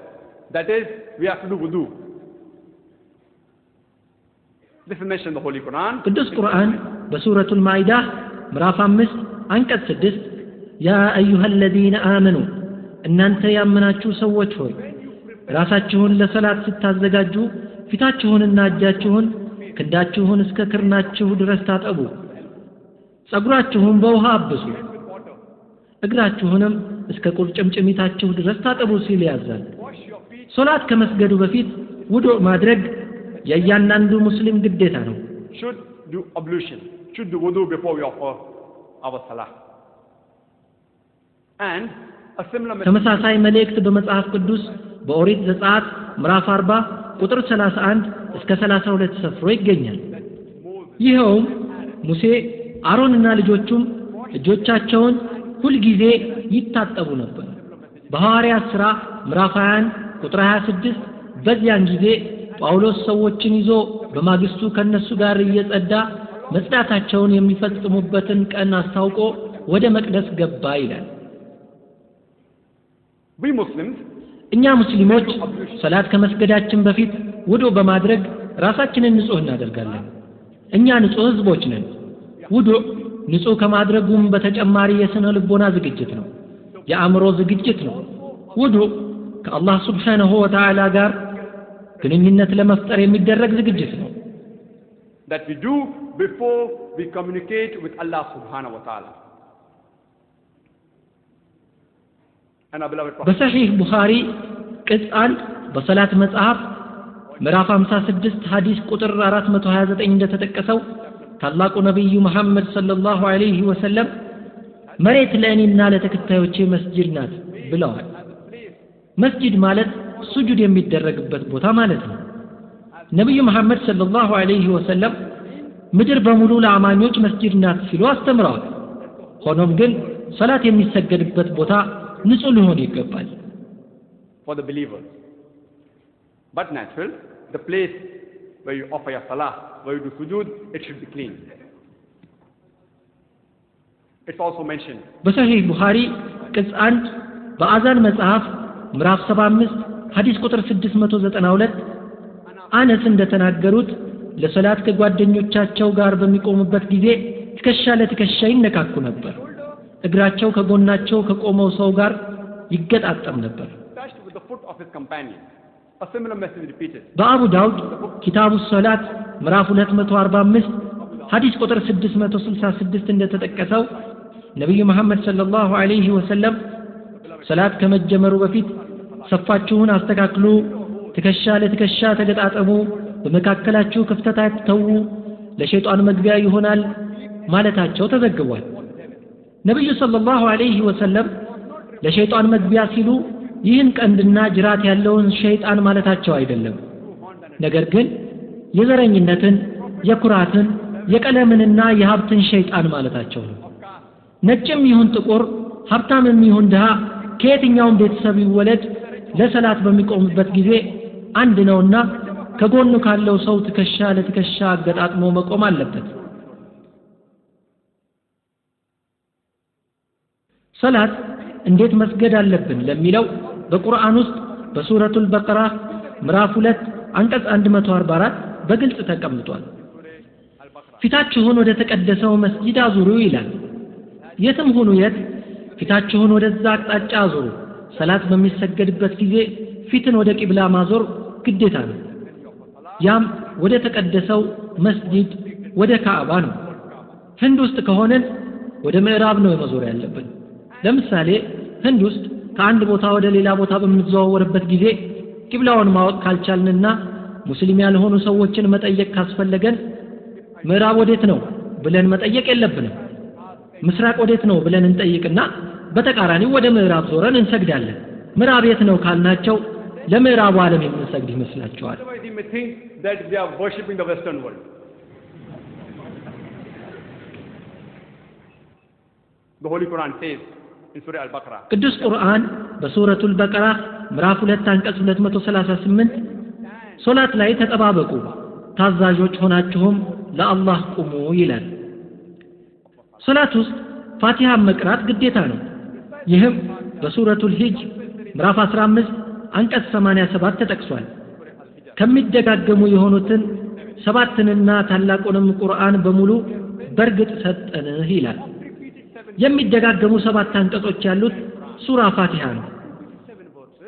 That is, we have to do wudu. This is mentioned in the Holy Quran. ቅዱስ ቁርአን በሱረቱል ማኢዳ ምዕራፍ 5 አንቀጽ 6 ያ አዩሃ الذين آمنوا እናንተ ያመናችሁ ሰዎች ሆይ ራሳችሁን ለሰላት ስታዘጋጁ ፊታችሁንና እጃችሁን ክንዳችሁን እስከ ክርናችሁ ድረስ ታጠቡ፣ ጸጉራችሁን በውሃ አብሱ፣ እግራችሁንም እስከ ቁርጭምጭሚታችሁ ድረስ ታጠቡ ሲል ያዛል። ሶላት ከመስገዱ በፊት ውዱእ ማድረግ የእያንዳንዱ ሙስሊም ግዴታ ነው። Should do ablution, should do wudu before we offer our salah. And a similar ተመሳሳይ መልእክት በመጽሐፍ ቅዱስ በኦሪት ዘጸአት ምዕራፍ 40 ቁጥር 31 እስከ 32 ሰፍሮ ይገኛል። ይኸውም ሙሴ አሮንና ልጆቹም እጆቻቸውን ሁል ጊዜ ይታጠቡ ነበር። በሐዋርያት ሥራ ምዕራፍ 21 ቁጥር 26 በዚያን ጊዜ ጳውሎስ ሰዎችን ይዞ በማግስቱ ከነሱ ጋር እየጸዳ መጽዳታቸውን የሚፈጽሙበትን ቀን አስታውቆ ወደ መቅደስ ገባ ይላል። we Muslims, እኛ ሙስሊሞች ሰላት ከመስገዳችን በፊት ውዱእ በማድረግ ራሳችንን ንጹህ እናደርጋለን። እኛ ንጹህ ህዝቦች ነን። ውዱእ ንጹህ ከማድረጉም በተጨማሪ የስነ ልቦና ዝግጅት ነው፣ የአእምሮ ዝግጅት ነው። ውዱእ ከአላህ ሱብሓነሁ ወተዓላ ጋር ግንኙነት ለመፍጠር የሚደረግ ዝግጅት ነው። that we do before we communicate with Allah subhanahu wa ta'ala. በሰሒህ ቡኻሪ ቅጽ 1 በሰላት መጽሐፍ ምዕራፍ 56 ሐዲስ ቁጥር 429 እንደተጠቀሰው ታላቁ ነብዩ መሐመድ ሰለላሁ ዐለይሂ ወሰለም መሬት ለእኔና ለተከታዮቼ መስጂድ ናት ብለዋል። መስጂድ ማለት ሱጁድ የሚደረግበት ቦታ ማለት ነው። ነብዩ መሐመድ ሰለላሁ ዐለይሂ ወሰለም ምድር በሙሉ ለአማኞች መስጂድ ናት ሲሉ አስተምረዋል። ሆኖም ግን ሰላት የሚሰገድበት ቦታ ንጹህ ሊሆን ይገባል። For the believer, but natural, the place where you offer your salah, where you do sujood, it should be clean. It's also mentioned. በሰሒህ ቡኻሪ ቅጽ 1 በአዛን መጽሐፍ ምዕራፍ 75 ሐዲስ ቁጥር 692 አነስ እንደተናገሩት ለሰላት ከጓደኞቻቸው ጋር በሚቆሙበት ጊዜ ትከሻ ለትከሻ ይነካኩ ነበር። እግራቸው ከጎናቸው ከቆመው ሰው ጋር ይገጣጠም ነበር። በአቡ ዳውድ ኪታቡ ሰላት ምዕራፍ 245 ሐዲስ ቁጥር 666 እንደተጠቀሰው ነብዩ መሐመድ ሰለላሁ ዐለይሂ ወሰለም ሰላት ከመጀመሩ በፊት ሰፋችሁን አስተካክሉ፣ ትከሻ ለትከሻ ተገጣጠሙ፣ በመካከላችሁ ክፍተት አትተው፣ ለሸይጣን መግቢያ ይሆናል ማለታቸው ተዘግቧል። ነብዩ ሰለላሁ ዐለይሂ ወሰለም ለሸይጣን መግቢያ ሲሉ ይህን ቀንድና ጅራት ያለውን ሸይጣን ማለታቸው አይደለም። ነገር ግን የዘረኝነትን፣ የኩራትን፣ የቀለምንና የሀብትን ሸይጣን ማለታቸው ነው። ነጭም ይሁን ጥቁር፣ ሀብታምም ይሁን ድሃ፣ ከየትኛውም ቤተሰብ ይወለድ ለሰላት በሚቆምበት ጊዜ አንድ ነውና ከጎኑ ካለው ሰው ትከሻ ለትከሻ አገጣጥሞ መቆም አለበት። ሰላት እንዴት መስገድ አለብን ለሚለው በቁርአን ውስጥ በሱረቱል በቀራ ምዕራፍ 2 አንቀጽ 144 በግልጽ ተቀምጧል። ፊታችሁን ወደ ተቀደሰው መስጂድ አዙሩ ይላል። የትም ሁኑ የት ፊታችሁን ወደዛ አቅጣጫ አዙሩ። ሰላት በሚሰገድበት ጊዜ ፊትን ወደ ቂብላ ማዞር ግዴታ ነው። ያም ወደ ተቀደሰው መስጂድ ወደ ካዕባ ነው። ህንድ ውስጥ ከሆነን ወደ ምዕራብ ነው መዞር ያለብን። ለምሳሌ ህንድ ውስጥ ከአንድ ቦታ ወደ ሌላ ቦታ በምንዘዋወርበት ጊዜ ቂብላውን ማወቅ ካልቻልንና ሙስሊም ያልሆኑ ሰዎችን መጠየቅ ካስፈለገን ምዕራብ ወዴት ነው ብለን መጠየቅ የለብንም። ምስራቅ ወዴት ነው ብለን እንጠይቅና በተቃራኒው ወደ ምዕራብ ዞረን እንሰግዳለን። ምዕራብ የት ነው ካልናቸው ለምዕራቡ ዓለም የምንሰግድ ይመስላቸዋል። The Holy Quran says in Surah Al-Baqarah, ቅዱስ ቁርአን በሱረቱል በቀራ ምዕራፍ 2 አንቀጽ 238 ሶላት ላይ ተጠባበቁ፣ ታዛዦች ሆናችሁም ለአላህ ቁሙ ይላል። ሶላት ውስጥ ፋቲሃ መቅራት ግዴታ ነው። ይህም በሱረቱል ሂጅ ምዕራፍ 15 አንቀጽ 87 ተጠቅሷል። ከሚደጋገሙ የሆኑትን ሰባትንና ታላቁንም ቁርአን በሙሉ በርግጥ ሰጠንህ ይላል። የሚደጋገሙ 7 አንቀጾች ያሉት ሱራ ፋቲሃ ነው።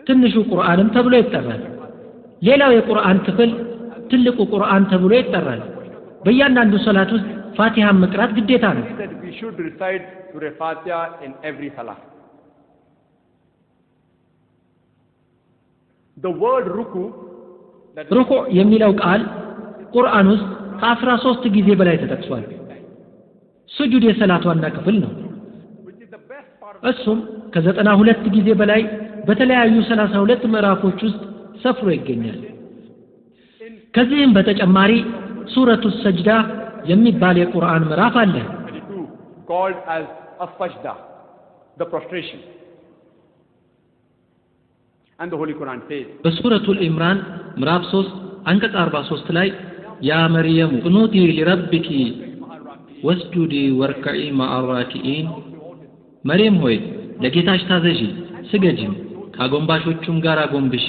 ትንሹ ቁርአንም ተብሎ ይጠራል። ሌላው የቁርአን ክፍል ትልቁ ቁርአን ተብሎ ይጠራል። በእያንዳንዱ ሶላት ውስጥ ፋቲሃ መቅራት ግዴታ ነው። we should recite Surah Fatiha in every salah. The word ruku, ሩኩ የሚለው ቃል ቁርአን ውስጥ ከ13 ጊዜ በላይ ተጠቅሷል። ስጁድ የሰላት ዋና ክፍል ነው። እሱም ከ92 ጊዜ በላይ በተለያዩ 32 ምዕራፎች ውስጥ ሰፍሮ ይገኛል። ከዚህም በተጨማሪ ሱረቱ ሰጅዳ የሚባል የቁርአን ምዕራፍ አለ። called as as-sajda, the prostration. And the Holy Quran says, በሱረቱል ኢምራን ምዕራፍ 3 አንቀጽ 43 ላይ ያ መርየም ቁኑቲ ሊረብኪ ወስጁዲ ወርከዒ ማአራኪኢን፣ መርየም ሆይ ለጌታሽ ታዘዢ ስገጂም ከአጎንባሾቹም ጋር አጎንብሺ።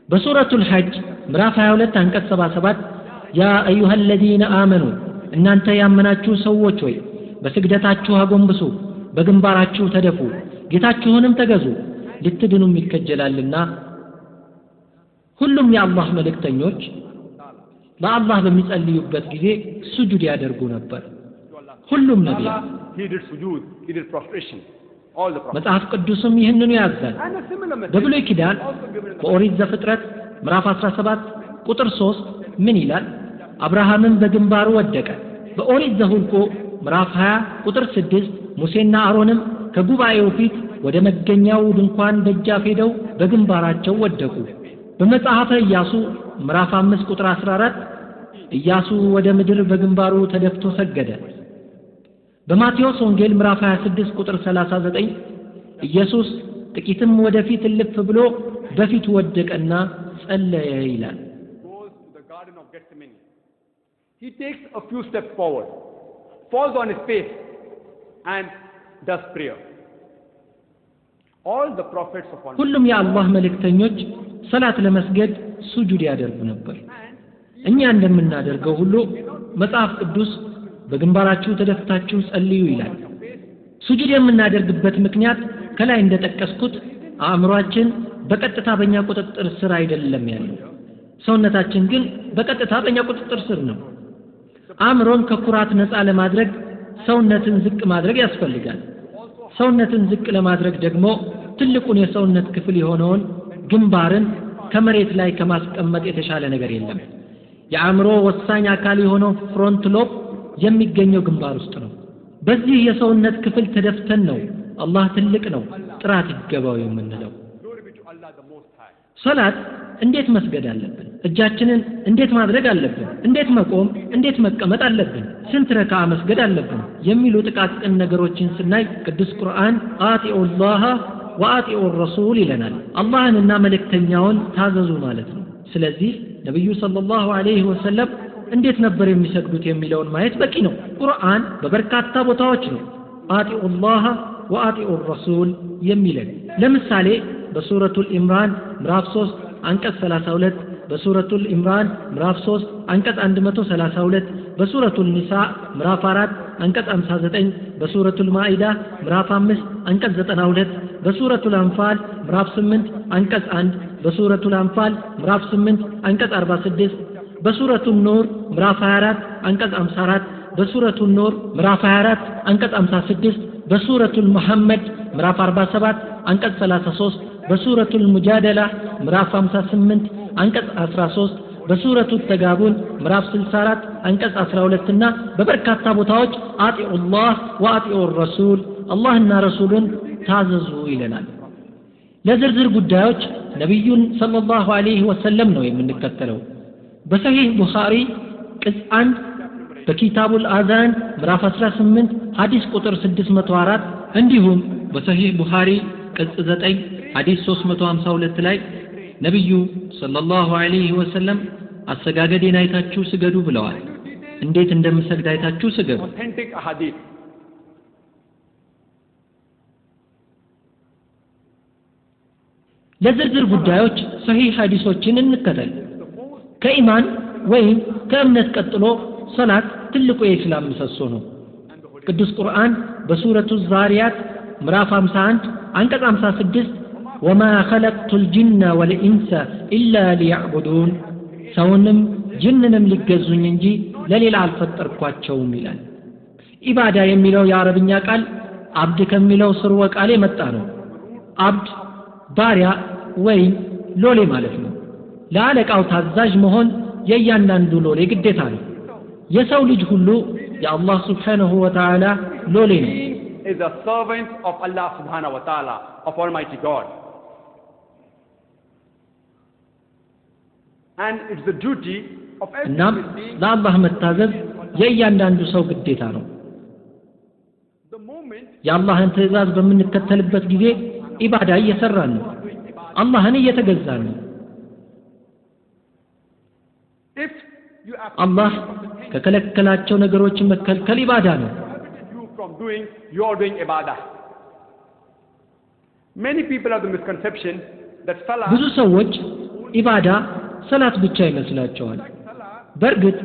በሱረቱል ሐጅ ምዕራፍ 22 አንቀጽ 77 ያ አዩሃ الذين آمنوا እናንተ ያመናችሁ ሰዎች ሆይ በስግደታችሁ አጎንብሱ፣ በግንባራችሁ ተደፉ፣ ጌታችሁንም ተገዙ ልትድኑም ይከጀላልና። ሁሉም የአላህ መልእክተኞች ለአላህ በሚጸልዩበት ጊዜ ስጁድ ያደርጉ ነበር። ሁሉም ነቢያ he did sujood, he did prostration, all the prophets. መጽሐፍ ቅዱስም ይህንኑ ያዛል። በብሉይ ኪዳን በኦሪት ዘፍጥረት ምዕራፍ 17 ቁጥር 3 ምን ይላል? አብርሃምም በግንባሩ ወደቀ። በኦሪት ዘሁልቆ ምዕራፍ 20 ቁጥር 6 ሙሴና አሮንም ከጉባኤው ፊት ወደ መገኛው ድንኳን ደጃፍ ሄደው በግንባራቸው ወደቁ። በመጽሐፈ ኢያሱ ምዕራፍ 5 ቁጥር 14 ኢያሱ ወደ ምድር በግንባሩ ተደፍቶ ሰገደ። በማቴዎስ ወንጌል ምዕራፍ 26 ቁጥር 39 ኢየሱስ ጥቂትም ወደፊት እልፍ ብሎ በፊቱ ወደቀና ጸለየ ይላል። Goes to the garden of Gethsemane. He takes a few steps forward, falls on his face and does prayer. All the prophets of Allah ሁሉም የአላህ መልእክተኞች ሰላት ለመስገድ ሱጁድ ያደርጉ ነበር። እኛ እንደምናደርገው ሁሉ መጽሐፍ ቅዱስ በግንባራችሁ ተደፍታችሁ ጸልዩ ይላል። ሱጁድ የምናደርግበት ምክንያት ከላይ እንደጠቀስኩት አእምሮአችን በቀጥታ በእኛ ቁጥጥር ስር አይደለም ያለው። ሰውነታችን ግን በቀጥታ በእኛ ቁጥጥር ስር ነው። አእምሮን ከኩራት ነፃ ለማድረግ ሰውነትን ዝቅ ማድረግ ያስፈልጋል። ሰውነትን ዝቅ ለማድረግ ደግሞ ትልቁን የሰውነት ክፍል የሆነውን ግንባርን ከመሬት ላይ ከማስቀመጥ የተሻለ ነገር የለም። የአእምሮ ወሳኝ አካል የሆነው ፍሮንት ሎብ የሚገኘው ግንባር ውስጥ ነው። በዚህ የሰውነት ክፍል ተደፍተን ነው አላህ ትልቅ ነው ጥራት ይገባው የምንለው። ሶላት እንዴት መስገድ አለብን? እጃችንን እንዴት ማድረግ አለብን? እንዴት መቆም፣ እንዴት መቀመጥ አለብን? ስንት ረካዓ መስገድ አለብን? የሚሉ ጥቃቅን ነገሮችን ስናይ ቅዱስ ቁርአን አጢኡላህ ወአጢኡ ረሱል ይለናል። አላህንና መልእክተኛውን ታዘዙ ማለት ነው። ስለዚህ ነብዩ ሰለላሁ ዐለይሂ ወሰለም እንዴት ነበር የሚሰግዱት የሚለውን ማየት በቂ ነው። ቁርአን በበርካታ ቦታዎች ነው አጢኡላህ ወአጢኡ ረሱል የሚለን። ለምሳሌ በሱረቱል ኢምራን ምዕራፍ 3 አንቀጽ 32፣ በሱረቱል ኢምራን ምዕራፍ 3 አንቀጽ 132፣ በሱረቱል ኒሳ ምዕራፍ 4 አንቀጽ 59፣ በሱረቱል ማኢዳ ምዕራፍ 5 አንቀጽ 92፣ በሱረቱል አንፋል ምዕራፍ 8 አንቀጽ 1፣ በሱረቱል አንፋል ምዕራፍ 8 አንቀጽ 46፣ በሱረቱል ኑር ምዕራፍ 24 አንቀጽ 54፣ በሱረቱል ኑር ምዕራፍ 24 አንቀጽ 56፣ በሱረቱል ሙሐመድ ምዕራፍ 47 አንቀጽ 33፣ በሱረቱል ሙጃደላ ምዕራፍ 58 አንቀጽ 13፣ በሱረቱል ተጋቡን ምዕራፍ 64 አንቀጽ 12 እና በበርካታ ቦታዎች አጢኡላህ ወአጢኡ ረሱል አላህና ረሱልን ታዘዙ ይለናል። ለዝርዝር ጉዳዮች ነብዩን ሰለላሁ ዐለይሂ ወሰለም ነው የምንከተለው። በሰሂህ ቡኻሪ ቅጽ 1 በኪታቡል አዛን ምዕራፍ 18 ሐዲስ ቁጥር 604 እንዲሁም በሰሂህ ቡኻሪ ቅጽ 9 ሐዲስ 352 ላይ ነብዩ ሰለላሁ ዐለይሂ ወሰለም አሰጋገዴን አይታችሁ ስገዱ ብለዋል። እንዴት እንደምሰግድ አይታችሁ ስገዱ። ለዝርዝር ጉዳዮች ሰሂህ ሐዲሶችን እንከተል። ከኢማን ወይም ከእምነት ቀጥሎ ሶላት ትልቁ የእስላም ምሰሶ ነው። ቅዱስ ቁርአን በሱረቱ ዛሪያት ምዕራፍ 51 አንቀጽ 56 ወማ ኸለቅቱል ጂነ ወልኢንሰ ኢላ ሊያዕቡዱን ሰውንም ጅንንም ሊገዙኝ እንጂ ለሌላ አልፈጠርኳቸውም ይላል። ኢባዳ የሚለው የአረብኛ ቃል አብድ ከሚለው ስርወ ቃል የመጣ ነው። አብድ ባሪያ ወይም ሎሌ ማለት ነው። ለአለቃው ታዛዥ መሆን የእያንዳንዱ ሎሌ ግዴታ ነው። የሰው ልጅ ሁሉ የአላህ ሱብሓነሁ ወተዓላ ሎሌ ነው። is a servant of Allah subhanahu wa ta'ala, of Almighty God. And it's the duty of every እናም ለአላህ መታዘዝ የእያንዳንዱ ሰው ግዴታ ነው። የአላህን ትእዛዝ በምንከተልበት ጊዜ ኢባዳ እየሰራን ነው፣ አላህን እየተገዛን ነው። አላህ ከከለከላቸው ነገሮች መከልከል ኢባዳ ነው። You are doing ibadah. Many people have the misconception that salah ብዙ ሰዎች ኢባዳ ሰላት ብቻ ይመስላቸዋል። በእርግጥ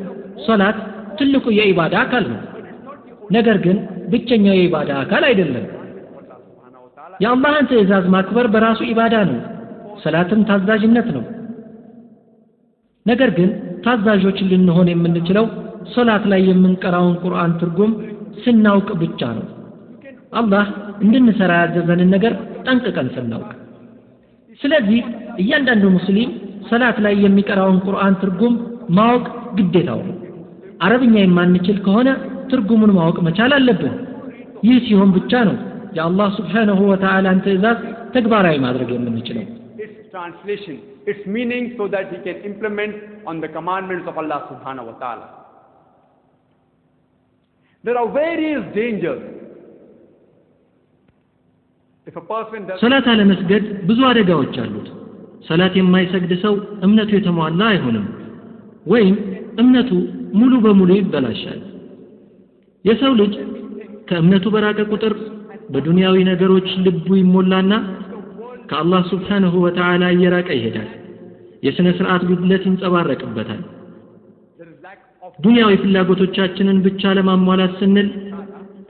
ሰላት ትልቁ የኢባዳ አካል ነው። ነገር ግን ብቸኛው የኢባዳ አካል አይደለም። የአላህን ትእዛዝ ማክበር በራሱ ኢባዳ ነው። ሰላትም ታዛዥነት ነው። ነገር ግን ታዛዦች ልንሆን የምንችለው ሶላት ላይ የምንቀራውን ቁርአን ትርጉም ስናውቅ ብቻ ነው። አላህ እንድንሰራ ያዘዘንን ነገር ጠንቅቀን ስናውቅ። ስለዚህ እያንዳንዱ ሙስሊም ሰላት ላይ የሚቀራውን ቁርአን ትርጉም ማወቅ ግዴታው ነው። አረብኛ የማንችል ከሆነ ትርጉሙን ማወቅ መቻል አለብን። ይህ ሲሆን ብቻ ነው የአላህ ሱብሓነሁ ወተዓላን ትእዛዝ ተግባራዊ ማድረግ የምንችለው። its translation, its meaning, so that he can implement on the commandments of Allah subhanahu wa ta'ala. There are various dangers. If a person does ሰላት አለመስገድ ብዙ አደጋዎች አሉት። ሰላት የማይሰግድ ሰው እምነቱ የተሟላ አይሆንም፣ ወይም እምነቱ ሙሉ በሙሉ ይበላሻል። የሰው ልጅ ከእምነቱ በራቀ ቁጥር በዱንያዊ ነገሮች ልቡ ይሞላና ከአላህ ሱብሓነሁ ወተዓላ እየራቀ ይሄዳል። የሥነ ሥርዓት ጉድለት ይንጸባረቅበታል። ዱንያዊ ፍላጎቶቻችንን ብቻ ለማሟላት ስንል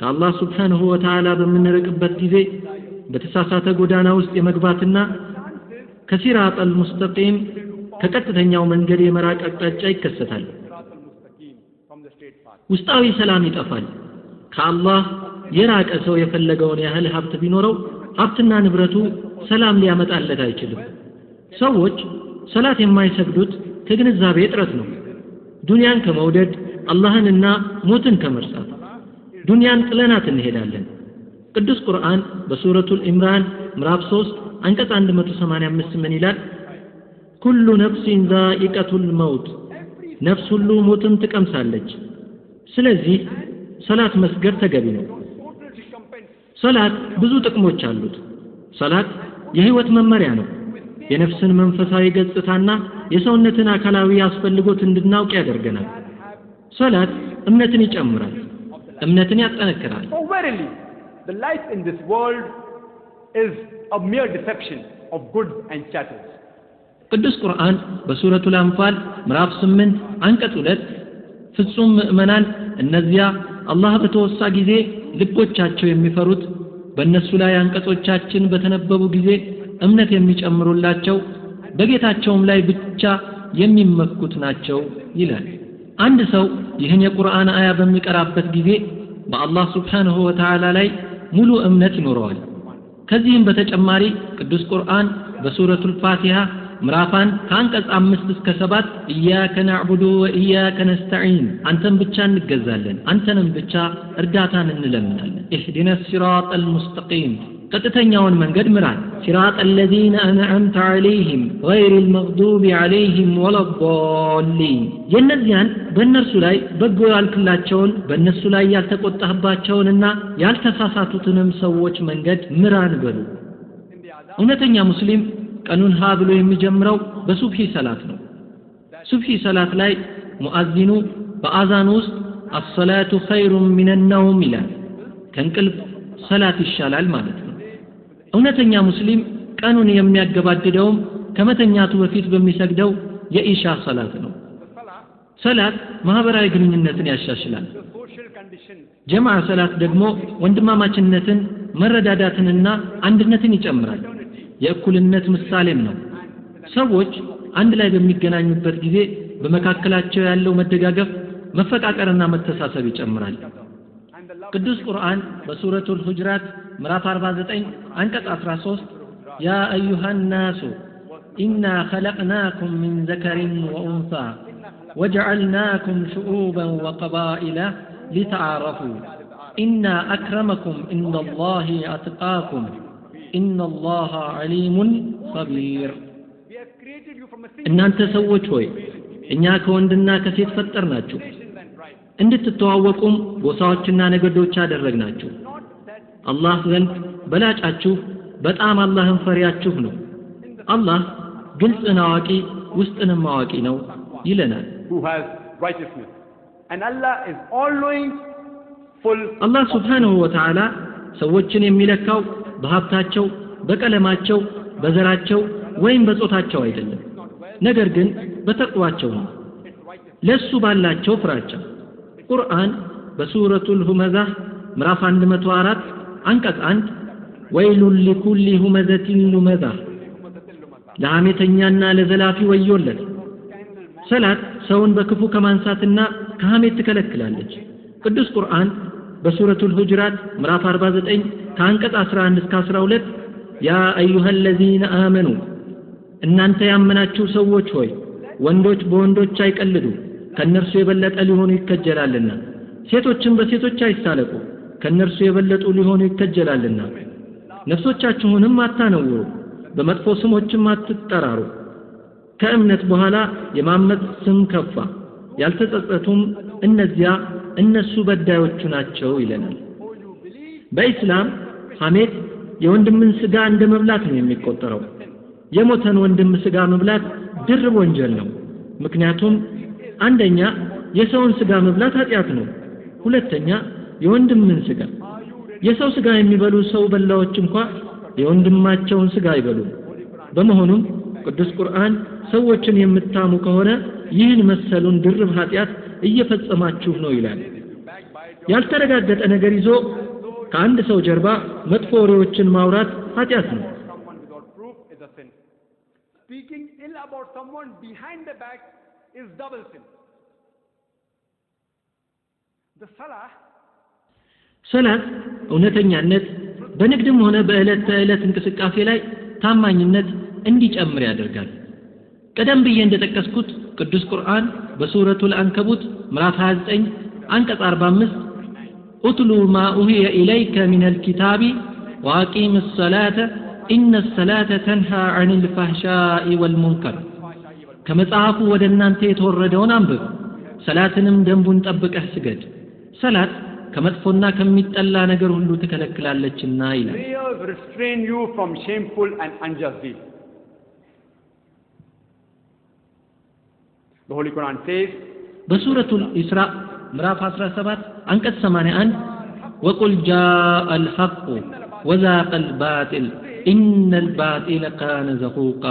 ከአላህ ሱብሓነሁ ወተዓላ በምንርቅበት ጊዜ በተሳሳተ ጎዳና ውስጥ የመግባትና ከሲራጠል ሙስተቂም ከቀጥተኛው መንገድ የመራቅ አቅጣጫ ይከሰታል። ውስጣዊ ሰላም ይጠፋል። ከአላህ የራቀ ሰው የፈለገውን ያህል ሀብት ቢኖረው ሀብትና ንብረቱ ሰላም ሊያመጣለት አይችልም። ሰዎች ሰላት የማይሰግዱት ከግንዛቤ እጥረት ነው። ዱንያን ከመውደድ አላህንና ሞትን ከመርሳት ዱንያን ጥለናት እንሄዳለን። ቅዱስ ቁርአን በሱረቱል ኢምራን ምዕራፍ 3 አንቀጽ 185 ምን ይላል? ኩሉ ነፍሲን ዛኢቀቱል መውት፣ ነፍስ ሁሉ ሞትን ትቀምሳለች። ስለዚህ ሰላት መስገድ ተገቢ ነው። ሰላት ብዙ ጥቅሞች አሉት። ሰላት የህይወት መመሪያ ነው። የነፍስን መንፈሳዊ ገጽታና የሰውነትን አካላዊ አስፈልጎት እንድናውቅ ያደርገናል። ሰላት እምነትን ይጨምራል፣ እምነትን ያጠነክራል። Oh, verily, the life in this world is a mere deception of goods and chattels. ቅዱስ ቁርአን በሱረቱል አንፋል ምዕራፍ 8 አንቀጽ 2 ፍጹም ምእመናን እነዚያ አላህ በተወሳ ጊዜ ልቦቻቸው የሚፈሩት በእነሱ ላይ አንቀጾቻችን በተነበቡ ጊዜ እምነት የሚጨምሩላቸው በጌታቸውም ላይ ብቻ የሚመኩት ናቸው ይላል። አንድ ሰው ይህን የቁርአን አያ በሚቀራበት ጊዜ በአላህ ሱብሓነሁ ወተዓላ ላይ ሙሉ እምነት ይኖረዋል። ከዚህም በተጨማሪ ቅዱስ ቁርአን በሱረቱል ፋቲሃ ምዕራፍ 1 ከአንቀጽ 5 እስከ 7 ኢያከ ነዕቡዱ ወኢያከ ነስተዒን፣ አንተን ብቻ እንገዛለን፣ አንተንም ብቻ እርዳታን እንለምናለን። ኢህዲነስ ሲራጠል ሙስተቂም፣ ቀጥተኛውን መንገድ ምራን። ሲራጠል ለዚነ አንዐምተ ዐለይሂም ገይሪል መግዱቢ ዐለይሂም ወለዷሊን፣ የእነዚያን በእነርሱ ላይ በጎ ያልክላቸውን በእነሱ ላይ ያልተቆጣህባቸውንና ያልተሳሳቱትንም ሰዎች መንገድ ምራን በሉ። እውነተኛ ሙስሊም ቀኑን ሀ ብሎ የሚጀምረው በሱብሂ ሰላት ነው። ሱብሂ ሰላት ላይ ሙአዚኑ በአዛን ውስጥ አሰላቱ ኸይሩን ሚነን ነውም ይላል። ከእንቅልፍ ሰላት ይሻላል ማለት ነው። እውነተኛ ሙስሊም ቀኑን የሚያገባድደውም ከመተኛቱ በፊት በሚሰግደው የኢሻ ሰላት ነው። ሰላት ማህበራዊ ግንኙነትን ያሻሽላል። ጀማዓ ሰላት ደግሞ ወንድማማችነትን መረዳዳትንና አንድነትን ይጨምራል። የእኩልነት ምሳሌም ነው። ሰዎች አንድ ላይ በሚገናኙበት ጊዜ በመካከላቸው ያለው መደጋገፍ፣ መፈቃቀርና መተሳሰብ ይጨምራል። ቅዱስ ቁርአን በሱረቱል ሁጅራት ምዕራፍ 49 አንቀጽ 13 ያ አዩሃን ናሱ ኢና ኸለቅናኩም ሚን ዘከሪን ወኡንሳ ወጀዐልናኩም ሹዑበን ወቀባኢላ ሊተዓረፉ ኢና አክረመኩም ኢንደላሂ አትቃኩም ኢነላሃ ዐሊሙን ኸቢር። እናንተ ሰዎች ሆይ እኛ ከወንድና ከሴት ፈጠርናችሁ፣ እንድትተዋወቁም ጎሳዎችና ነገዶች አደረግናችሁ። አላህ ዘንድ በላጫችሁ በጣም አላህን ፈሪያችሁ ነው። አላህ ግልጽን አዋቂ ውስጥንም አዋቂ ነው ይለናል። አላህ ሱብሓነሁ ወተዓላ ሰዎችን የሚለካው በሀብታቸው፣ በቀለማቸው፣ በዘራቸው ወይም በጾታቸው አይደለም፣ ነገር ግን በተቅዋቸው ነው፣ ለሱ ባላቸው ፍራቻ። ቁርአን በሱረቱል ሁመዛህ ምዕራፍ 104 አንቀጽ 1 ወይሉን ሊኩሊ ሁመዘቲን ሉመዛህ፣ ለሐሜተኛና ለዘላፊ ወዮለት። ሰላት ሰውን በክፉ ከማንሳትና ከሐሜት ትከለክላለች። ቅዱስ ቁርአን በሱረቱል ሁጅራት ምዕራፍ 49 ከአንቀጽ 11 እስከ 12 ያ አዩሀል ለዚነ አመኑ፣ እናንተ ያመናችሁ ሰዎች ሆይ ወንዶች በወንዶች አይቀልዱ፣ ከነርሱ የበለጠ ሊሆኑ ይከጀላልና፣ ሴቶችም በሴቶች አይሳለቁ፣ ከነርሱ የበለጡ ሊሆኑ ይከጀላልና፣ ነፍሶቻችሁንም አታነውሩ፣ በመጥፎ ስሞችም አትጠራሩ። ከእምነት በኋላ የማመፅ ስም ከፋ፣ ያልተጸጸቱም እነዚያ እነሱ በዳዮቹ ናቸው ይለናል። በኢስላም ሐሜት የወንድምን ስጋ እንደ መብላት ነው የሚቆጠረው። የሞተን ወንድም ስጋ መብላት ድርብ ወንጀል ነው። ምክንያቱም አንደኛ የሰውን ስጋ መብላት ኃጢአት ነው፣ ሁለተኛ የወንድምን ስጋ። የሰው ስጋ የሚበሉ ሰው በላዎች እንኳን የወንድማቸውን ስጋ አይበሉም። በመሆኑም ቅዱስ ቁርአን ሰዎችን የምታሙ ከሆነ ይህን መሰሉን ድርብ ኃጢአት እየፈጸማችሁ ነው ይላል። ያልተረጋገጠ ነገር ይዞ ከአንድ ሰው ጀርባ መጥፎ ወሬዎችን ማውራት ኃጢአት ነው። Speaking ill about someone behind the back is double sin. The ሰላት እውነተኛነት በንግድም ሆነ በዕለት ተዕለት እንቅስቃሴ ላይ ታማኝነት እንዲጨምር ያደርጋል። ቀደም ብዬ እንደጠቀስኩት ቅዱስ ቁርአን በሱረቱል አንከቡት ምዕራፍ 29 አንቀጽ 45 ኡትሉ ማ ኡሂየ ኢለይከ ሚነል ኪታቢ ወአቂምስ ሰላተ ኢነ ሰላተ ተንሃ ዐኒል ፈህሻኢ ወልሙንከር ከመጽሐፉ ወደ እናንተ የተወረደውን አንብብ፣ ሰላትንም ደንቡን ጠብቀህ ስገድ፣ ሰላት ከመጥፎና ከሚጠላ ነገር ሁሉ ትከለክላለችና ይላል። restrain you from shameful and unjust deeds. The Holy Quran says በሱረቱል ኢስራ ምዕራፍ 17 አንቀጽ 81 ወቁል ጃአል ሐቁ ወዛቀል ባጢል ኢነል ባጢለ ካነ ዘሁቃ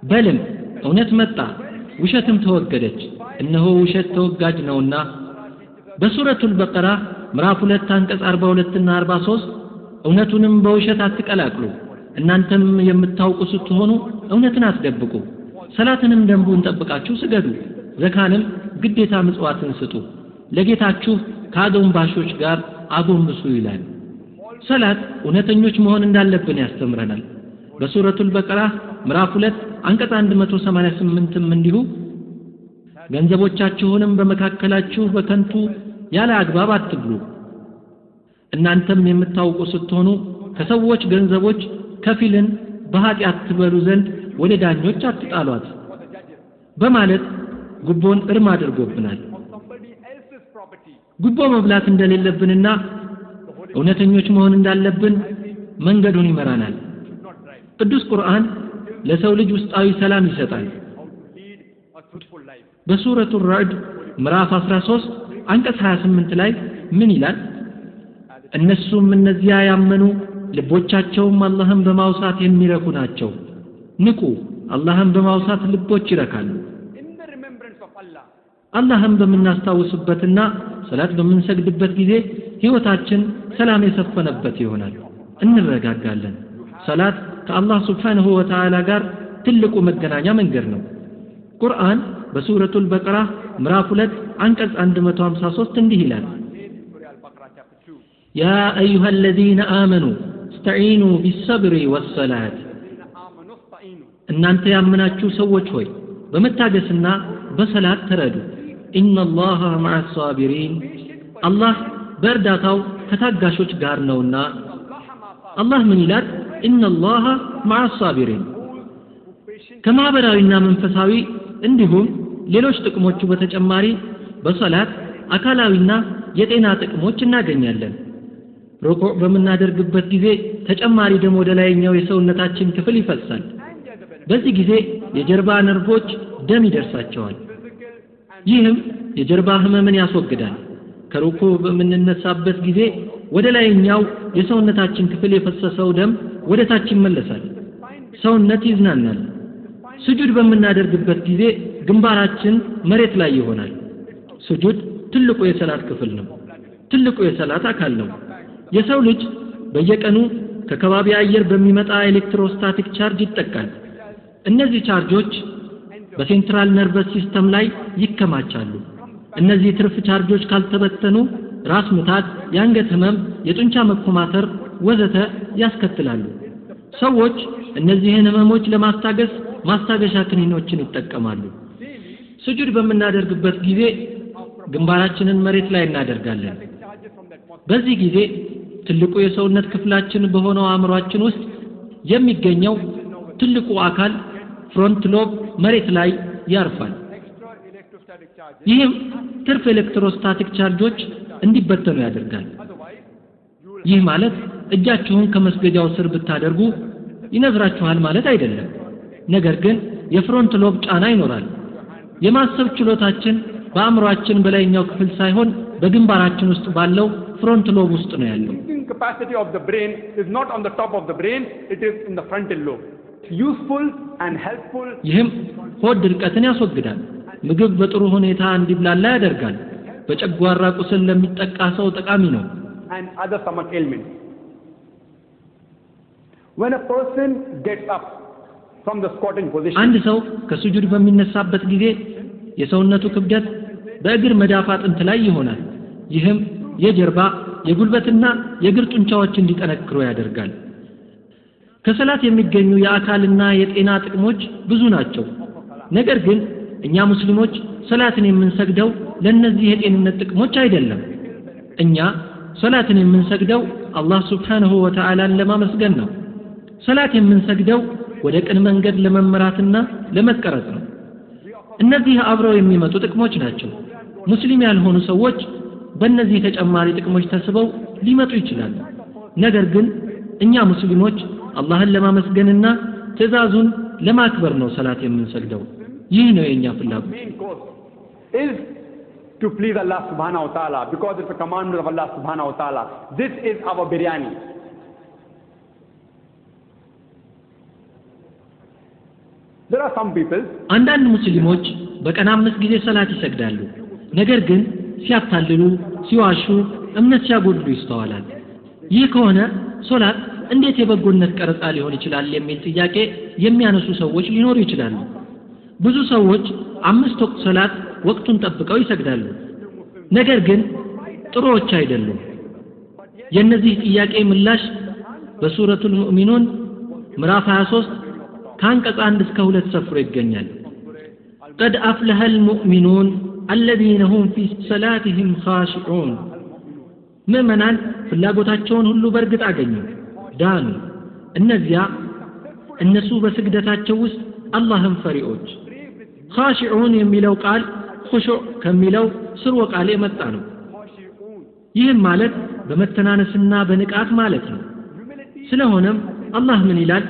በልም እውነት መጣ ውሸትም ተወገደች እነሆ ውሸት ተወጋጅ ነውና። በሱረቱል በቀራ ምዕራፍ 2 አንቀጽ 42 እና 43 እውነቱንም በውሸት አትቀላቅሉ፣ እናንተም የምታውቁ ስትሆኑ እውነትን አትደብቁ፣ ሰላትንም ደንቡን ጠብቃችሁ ስገዱ፣ ዘካንም ግዴታ ምጽዋትን ስጡ፣ ለጌታችሁ ከአጎንባሾች ጋር አጎንብሱ ይላል። ሰላት እውነተኞች መሆን እንዳለብን ያስተምረናል። በሱረቱል በቀራ ምዕራፍ 2 አንቀጽ 188ም እንዲሁ ገንዘቦቻችሁንም በመካከላችሁ በከንቱ ያለ አግባብ አትብሉ፣ እናንተም የምታውቁ ስትሆኑ ከሰዎች ገንዘቦች ከፊልን በኃጢአት ትበሉ ዘንድ ወደ ዳኞች አትጣሏት በማለት ጉቦን እርም አድርጎብናል። ጉቦ መብላት እንደሌለብንና እውነተኞች መሆን እንዳለብን መንገዱን ይመራናል። ቅዱስ ቁርአን ለሰው ልጅ ውስጣዊ ሰላም ይሰጣል። በሱረቱ ራዕድ ምዕራፍ 13 አንቀጽ 28 ላይ ምን ይላል? እነሱም እነዚያ ያመኑ ልቦቻቸውም አላህን በማውሳት የሚረኩ ናቸው። ንቁ፣ አላህን በማውሳት ልቦች ይረካሉ። አላህን በምናስታውስበትና ሰላት በምንሰግድበት ጊዜ ህይወታችን ሰላም የሰፈነበት ይሆናል፣ እንረጋጋለን። ሰላት ከአላህ ሱብሓነሁ ወተዓላ ጋር ትልቁ መገናኛ መንገድ ነው። ቁርአን በሱረቱል በቀራ ምዕራፍ 2 አንቀጽ 153 እንዲህ ይላል: ያ አዩሃ الذين آمنوا استعينوا بالصبر والصلاة እናንተ ያመናችሁ ሰዎች ሆይ በመታገስና በሰላት ተረዱ። ኢነላሃ መዐ الصابرين አላህ በእርዳታው ከታጋሾች ጋር ነውና። አላህ ምን ይላል? ኢነላሃ መዐ الصابرين ከማህበራዊና መንፈሳዊ እንዲሁም ሌሎች ጥቅሞቹ በተጨማሪ በሰላት አካላዊና የጤና ጥቅሞች እናገኛለን። ሩኩዕ በምናደርግበት ጊዜ ተጨማሪ ደም ወደ ላይኛው የሰውነታችን ክፍል ይፈሳል። በዚህ ጊዜ የጀርባ ነርቮች ደም ይደርሳቸዋል። ይህም የጀርባ ህመምን ያስወግዳል። ከሩኩዕ በምንነሳበት ጊዜ ወደ ላይኛው የሰውነታችን ክፍል የፈሰሰው ደም ወደ ታች ይመለሳል፣ ሰውነት ይዝናናል። ስጁድ በምናደርግበት ጊዜ ግንባራችን መሬት ላይ ይሆናል። ስጁድ ትልቁ የሰላት ክፍል ነው፣ ትልቁ የሰላት አካል ነው። የሰው ልጅ በየቀኑ ከከባቢ አየር በሚመጣ ኤሌክትሮስታቲክ ቻርጅ ይጠቃል። እነዚህ ቻርጆች በሴንትራል ነርቨስ ሲስተም ላይ ይከማቻሉ። እነዚህ ትርፍ ቻርጆች ካልተበተኑ ራስ ምታት፣ የአንገት ህመም፣ የጡንቻ መኮማተር ወዘተ ያስከትላሉ። ሰዎች እነዚህን ህመሞች ለማስታገስ ማስታገሻ ክኒኖችን ይጠቀማሉ። ስጁድ በምናደርግበት ጊዜ ግንባራችንን መሬት ላይ እናደርጋለን። በዚህ ጊዜ ትልቁ የሰውነት ክፍላችን በሆነው አእምሮአችን ውስጥ የሚገኘው ትልቁ አካል ፍሮንት ሎብ መሬት ላይ ያርፋል። ይህም ትርፍ ኤሌክትሮስታቲክ ቻርጆች እንዲበተኑ ያደርጋል። ይህ ማለት እጃችሁን ከመስገጃው ስር ብታደርጉ ይነዝራችኋል ማለት አይደለም። ነገር ግን የፍሮንት ሎብ ጫና ይኖራል። የማሰብ ችሎታችን በአእምሮአችን በላይኛው ክፍል ሳይሆን በግንባራችን ውስጥ ባለው ፍሮንት ሎብ ውስጥ ነው ያለው። capacity of the brain is not on the top of the brain, it is in the frontal lobe. It's useful and helpful. ይህም ሆድ ድርቀትን ያስወግዳል። ምግብ በጥሩ ሁኔታ እንዲብላላ ያደርጋል። በጨጓራ ቁስል ለሚጠቃ ሰው ጠቃሚ ነው። And other stomach ailments. When a person gets up from the squatting position, አንድ ሰው ከሱጁድ በሚነሳበት ጊዜ የሰውነቱ ክብደት በእግር መዳፍ አጥንት ላይ ይሆናል። ይህም የጀርባ የጉልበትና የእግር ጡንቻዎች እንዲጠነክሩ ያደርጋል። ከሰላት የሚገኙ የአካልና የጤና ጥቅሞች ብዙ ናቸው። ነገር ግን እኛ ሙስሊሞች ሰላትን የምንሰግደው ለነዚህ የጤንነት ጥቅሞች አይደለም። እኛ ሰላትን የምንሰግደው አላህ Subhanahu Wa Ta'ala ለማመስገን ነው። ሰላት የምንሰግደው ወደ ቅን መንገድ ለመመራትና ለመቀረጽ ነው። እነዚህ አብረው የሚመጡ ጥቅሞች ናቸው። ሙስሊም ያልሆኑ ሰዎች በእነዚህ ተጨማሪ ጥቅሞች ተስበው ሊመጡ ይችላሉ። ነገር ግን እኛ ሙስሊሞች አላህን ለማመስገንና ትእዛዙን ለማክበር ነው ሰላት የምንሰግደው። ይህ ነው የኛ ፍላጎት። is to please Allah Subhanahu Wa Ta'ala, because it's a commandment of Allah Subhanahu Wa Ta'ala. This is our biryani. There are some people, አንዳንድ ሙስሊሞች በቀን 5 ጊዜ ሰላት ይሰግዳሉ። ነገር ግን ሲያታልሉ፣ ሲዋሹ፣ እምነት ሲያጎድሉ ይስተዋላል። ይህ ከሆነ ሶላት እንዴት የበጎነት ቀረጻ ሊሆን ይችላል የሚል ጥያቄ የሚያነሱ ሰዎች ሊኖሩ ይችላሉ። ብዙ ሰዎች 5 ወቅት ሰላት ወቅቱን ጠብቀው ይሰግዳሉ። ነገር ግን ጥሩዎች አይደሉም። የነዚህ ጥያቄ ምላሽ በሱረቱል ሙእሚኑን ምዕራፍ 23 ከአንቀጽ 1 እስከ 2 ሰፍሮ ይገኛል። قد أفلح المؤمنون الذين هم في صلاتهم خاشعون ምእመናን ፍላጎታቸውን ሁሉ በርግጥ አገኙ፣ ዳኑ። እነሱ በስግደታቸው ውስጥ አላህን ፈሪዎች። خاشعون የሚለው ቃል خشوع ከሚለው ስርወ ቃል የመጣ ነው። ይህም ማለት በመተናነስና በንቃት ማለት ነው። ስለሆነም አላህ ምን ይላል?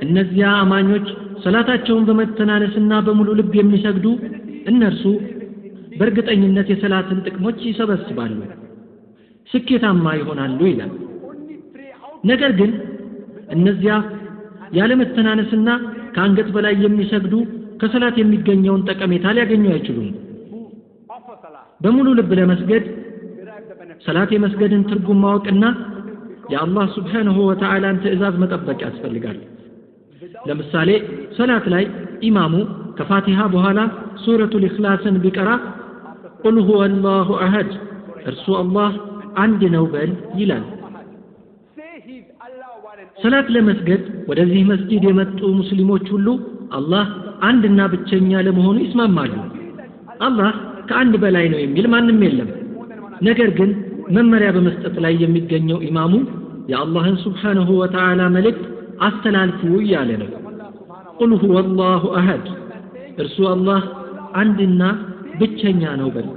እነዚያ አማኞች ሰላታቸውን በመተናነስና በሙሉ ልብ የሚሰግዱ እነርሱ በእርግጠኝነት የሰላትን ጥቅሞች ይሰበስባሉ፣ ስኬታማ ይሆናሉ ይላል። ነገር ግን እነዚያ ያለ መተናነስና ከአንገት በላይ የሚሰግዱ ከሰላት የሚገኘውን ጠቀሜታ ሊያገኙ አይችሉም። በሙሉ ልብ ለመስገድ ሰላት የመስገድን ትርጉም ማወቅና የአላህ Subhanahu Wa Ta'ala ትእዛዝ መጠበቅ ያስፈልጋል። ለምሳሌ ሰላት ላይ ኢማሙ ከፋቲሃ በኋላ ሱረቱል ኢኽላስን ቢቀራ ቁል ሁወላሁ አሐድ እርሱ አላህ አንድ ነው በል ይላል። ሰላት ለመስገድ ወደዚህ መስጂድ የመጡ ሙስሊሞች ሁሉ አላህ አንድና ብቸኛ ለመሆኑ ይስማማሉ። አላህ ከአንድ በላይ ነው የሚል ማንም የለም። ነገር ግን መመሪያ በመስጠት ላይ የሚገኘው ኢማሙ የአላህን Subhanahu Wa Ta'ala መልእክት አስተላልፉ እያለ ነው። ቁል ሁወላሁ አሐድ እርሱ አላህ አንድና ብቸኛ ነው በል።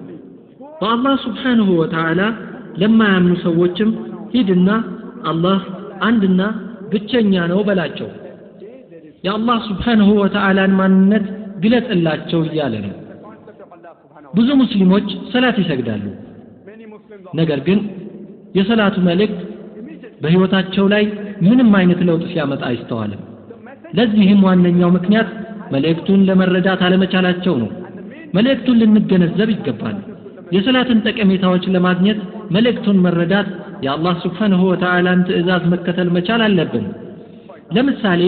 በአላህ Subhanahu Wa Ta'ala ለማያምኑ ሰዎችም ሂድና አላህ አንድና ብቸኛ ነው በላቸው። የአላህ Subhanahu Wa Ta'ala ማንነት ግለጽላቸው እያለ ነው። ብዙ ሙስሊሞች ሰላት ይሰግዳሉ። ነገር ግን የሰላቱ መልእክት በህይወታቸው ላይ ምንም አይነት ለውጥ ሲያመጣ አይስተዋልም። ለዚህም ዋነኛው ምክንያት መልእክቱን ለመረዳት አለመቻላቸው ነው። መልእክቱን ልንገነዘብ ይገባል። የሰላትን ጠቀሜታዎች ለማግኘት መልእክቱን መረዳት፣ የአላህ Subhanahu Wa Ta'ala ትእዛዝ መከተል መቻል አለብን። ለምሳሌ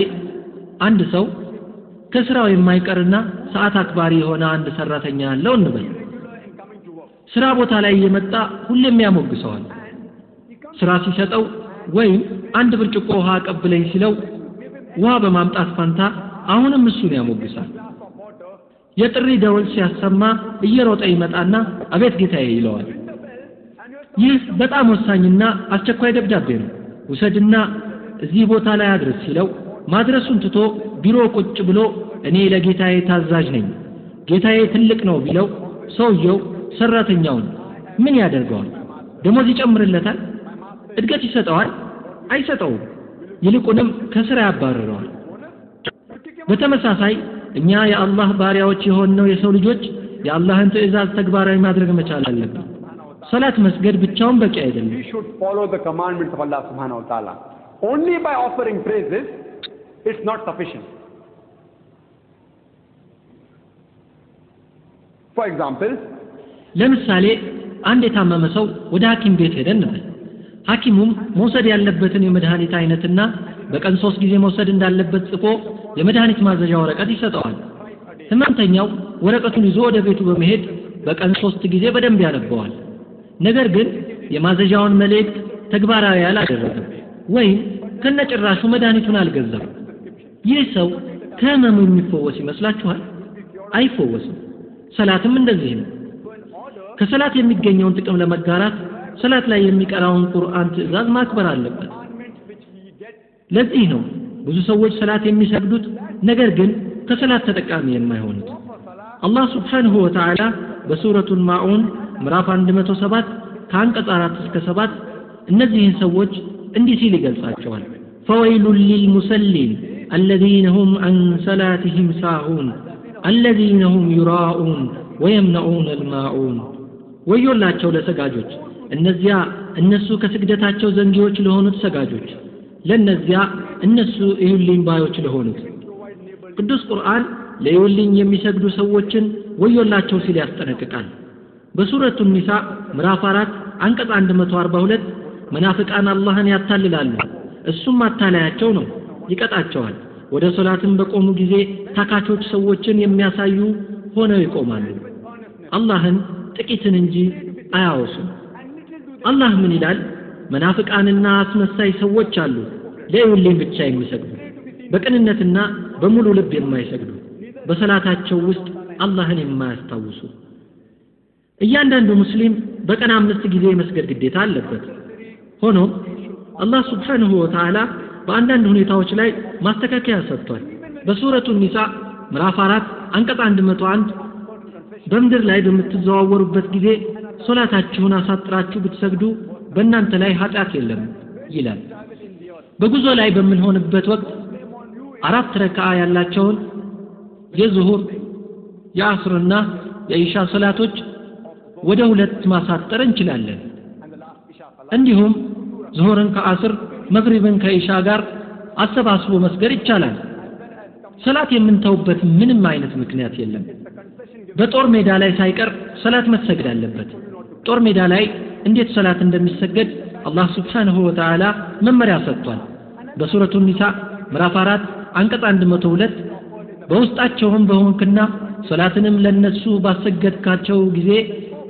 አንድ ሰው ከስራው የማይቀርና ሰዓት አክባሪ የሆነ አንድ ሰራተኛ ያለው እንበል። ስራ ቦታ ላይ የመጣ ሁሌም ያሞግሰዋል። ስራ ሲሰጠው ወይም አንድ ብርጭቆ ውሃ አቀብለኝ ሲለው ውሃ በማምጣት ፋንታ አሁንም እሱን ያሞግሳል። የጥሪ ደወል ሲያሰማ እየሮጠ ይመጣና አቤት ጌታዬ ይለዋል። ይህ በጣም ወሳኝና አስቸኳይ ደብዳቤ ነው፣ ውሰድና እዚህ ቦታ ላይ አድርስ ሲለው ማድረሱን ትቶ ቢሮ ቁጭ ብሎ እኔ ለጌታዬ ታዛዥ ነኝ፣ ጌታዬ ትልቅ ነው ቢለው ሰውየው ሰራተኛውን ምን ያደርገዋል? ደሞዝ ይጨምርለታል? እድገት ይሰጠዋል? አይሰጠውም። ይልቁንም ከስራ ያባርረዋል። በተመሳሳይ እኛ የአላህ ባሪያዎች የሆነው የሰው ልጆች የአላህን ትእዛዝ ተግባራዊ ማድረግ መቻል አለብን። ሰላት መስገድ ብቻውን በቂ አይደለም። We should follow the commandments of Allah subhanahu wa ta'ala. Only by offering praises, it's not sufficient. For example, ለምሳሌ አንድ የታመመ ሰው ወደ ሐኪም ቤት ሄደ እንበል። ሐኪሙም መውሰድ ያለበትን የመድኃኒት አይነትና በቀን 3 ጊዜ መውሰድ እንዳለበት ጽፎ የመድኃኒት ማዘዣ ወረቀት ይሰጠዋል። ህመምተኛው ወረቀቱን ይዞ ወደ ቤቱ በመሄድ በቀን 3 ጊዜ በደንብ ያነበዋል። ነገር ግን የማዘዣውን መልእክት ተግባራዊ አላደረገም ወይም ከነጭራሹ መድኃኒቱን አልገዛም። ይህ ሰው ከህመሙ የሚፈወስ ይመስላችኋል? አይፈወስም። ሰላትም እንደዚህ ነው። ከሰላት የሚገኘውን ጥቅም ለመጋራት ሰላት ላይ የሚቀራውን ቁርአን ትዕዛዝ ማክበር አለበት። ለዚህ ነው ብዙ ሰዎች ሰላት የሚሰግዱት ነገር ግን ከሰላት ተጠቃሚ የማይሆኑት። አላህ ሱብሓነሁ ወተዓላ በሱረቱል ማዑን ምዕራፍ 107 ከአንቀጽ 4 እስከ 7 እነዚህን ሰዎች እንዲህ ሲል ይገልጻቸዋል። ፈወይሉል ሊልሙሰሊን الذين هم عن صلاتهم ساهون الذين هم يراءون ويمنعون الماعون ወዮላቸው ለሰጋጆች እነዚያ እነሱ ከስግደታቸው ዘንጊዎች ለሆኑት ሰጋጆች ለነዚያ እነሱ ይሁልኝ ባዮች ለሆኑት። ቅዱስ ቁርአን ለይሁልኝ የሚሰግዱ ሰዎችን ወዮላቸው ሲል ያስጠነቅቃል። በሱረቱ ኒሳ ምዕራፍ 4 አንቀጽ 142 መናፍቃን አላህን ያታልላሉ እሱም አታላያቸው ነው ይቀጣቸዋል። ወደ ሶላትም በቆሙ ጊዜ ታካቾች ሰዎችን የሚያሳዩ ሆነው ይቆማሉ። አላህን ጥቂትን እንጂ አያወሱም። አላህ ምን ይላል? መናፍቃንና አስመሳይ ሰዎች አሉ ለይሁልኝ ብቻ የሚሰግዱ በቅንነትና በሙሉ ልብ የማይሰግዱ በሰላታቸው ውስጥ አላህን የማያስታውሱ። እያንዳንዱ ሙስሊም በቀን 5 ጊዜ መስገድ ግዴታ አለበት። ሆኖም አላህ ሱብሓነሁ ወተዓላ በአንዳንድ ሁኔታዎች ላይ ማስተካከያ ሰጥቷል። በሱረቱ ኒሳ ምዕራፍ 4 አንቀጽ 101 በምድር ላይ በምትዘዋወሩበት ጊዜ ሶላታችሁን አሳጥራችሁ ብትሰግዱ በእናንተ ላይ ኃጢአት የለም ይላል። በጉዞ ላይ በምንሆንበት ወቅት 4 ረካዓ ያላቸውን የዙሁር የአስርና የኢሻ ሶላቶች ወደ 2 ማሳጠር እንችላለን። እንዲሁም ዙሁርን ከአስር መግሪብን ከኢሻ ጋር አሰባስቦ መስገድ ይቻላል። ሰላት የምንተውበት ምንም አይነት ምክንያት የለም። በጦር ሜዳ ላይ ሳይቀር ሰላት መሰገድ አለበት። ጦር ሜዳ ላይ እንዴት ሰላት እንደሚሰገድ አላህ ሱብሓነሁ ወተዓላ መመሪያ ሰጥቷል። በሱረቱ ኒሳ ምዕራፍ 4 አንቀጽ 102 በውስጣቸውም በሆንክና ሰላትንም ለነሱ ባሰገድካቸው ጊዜ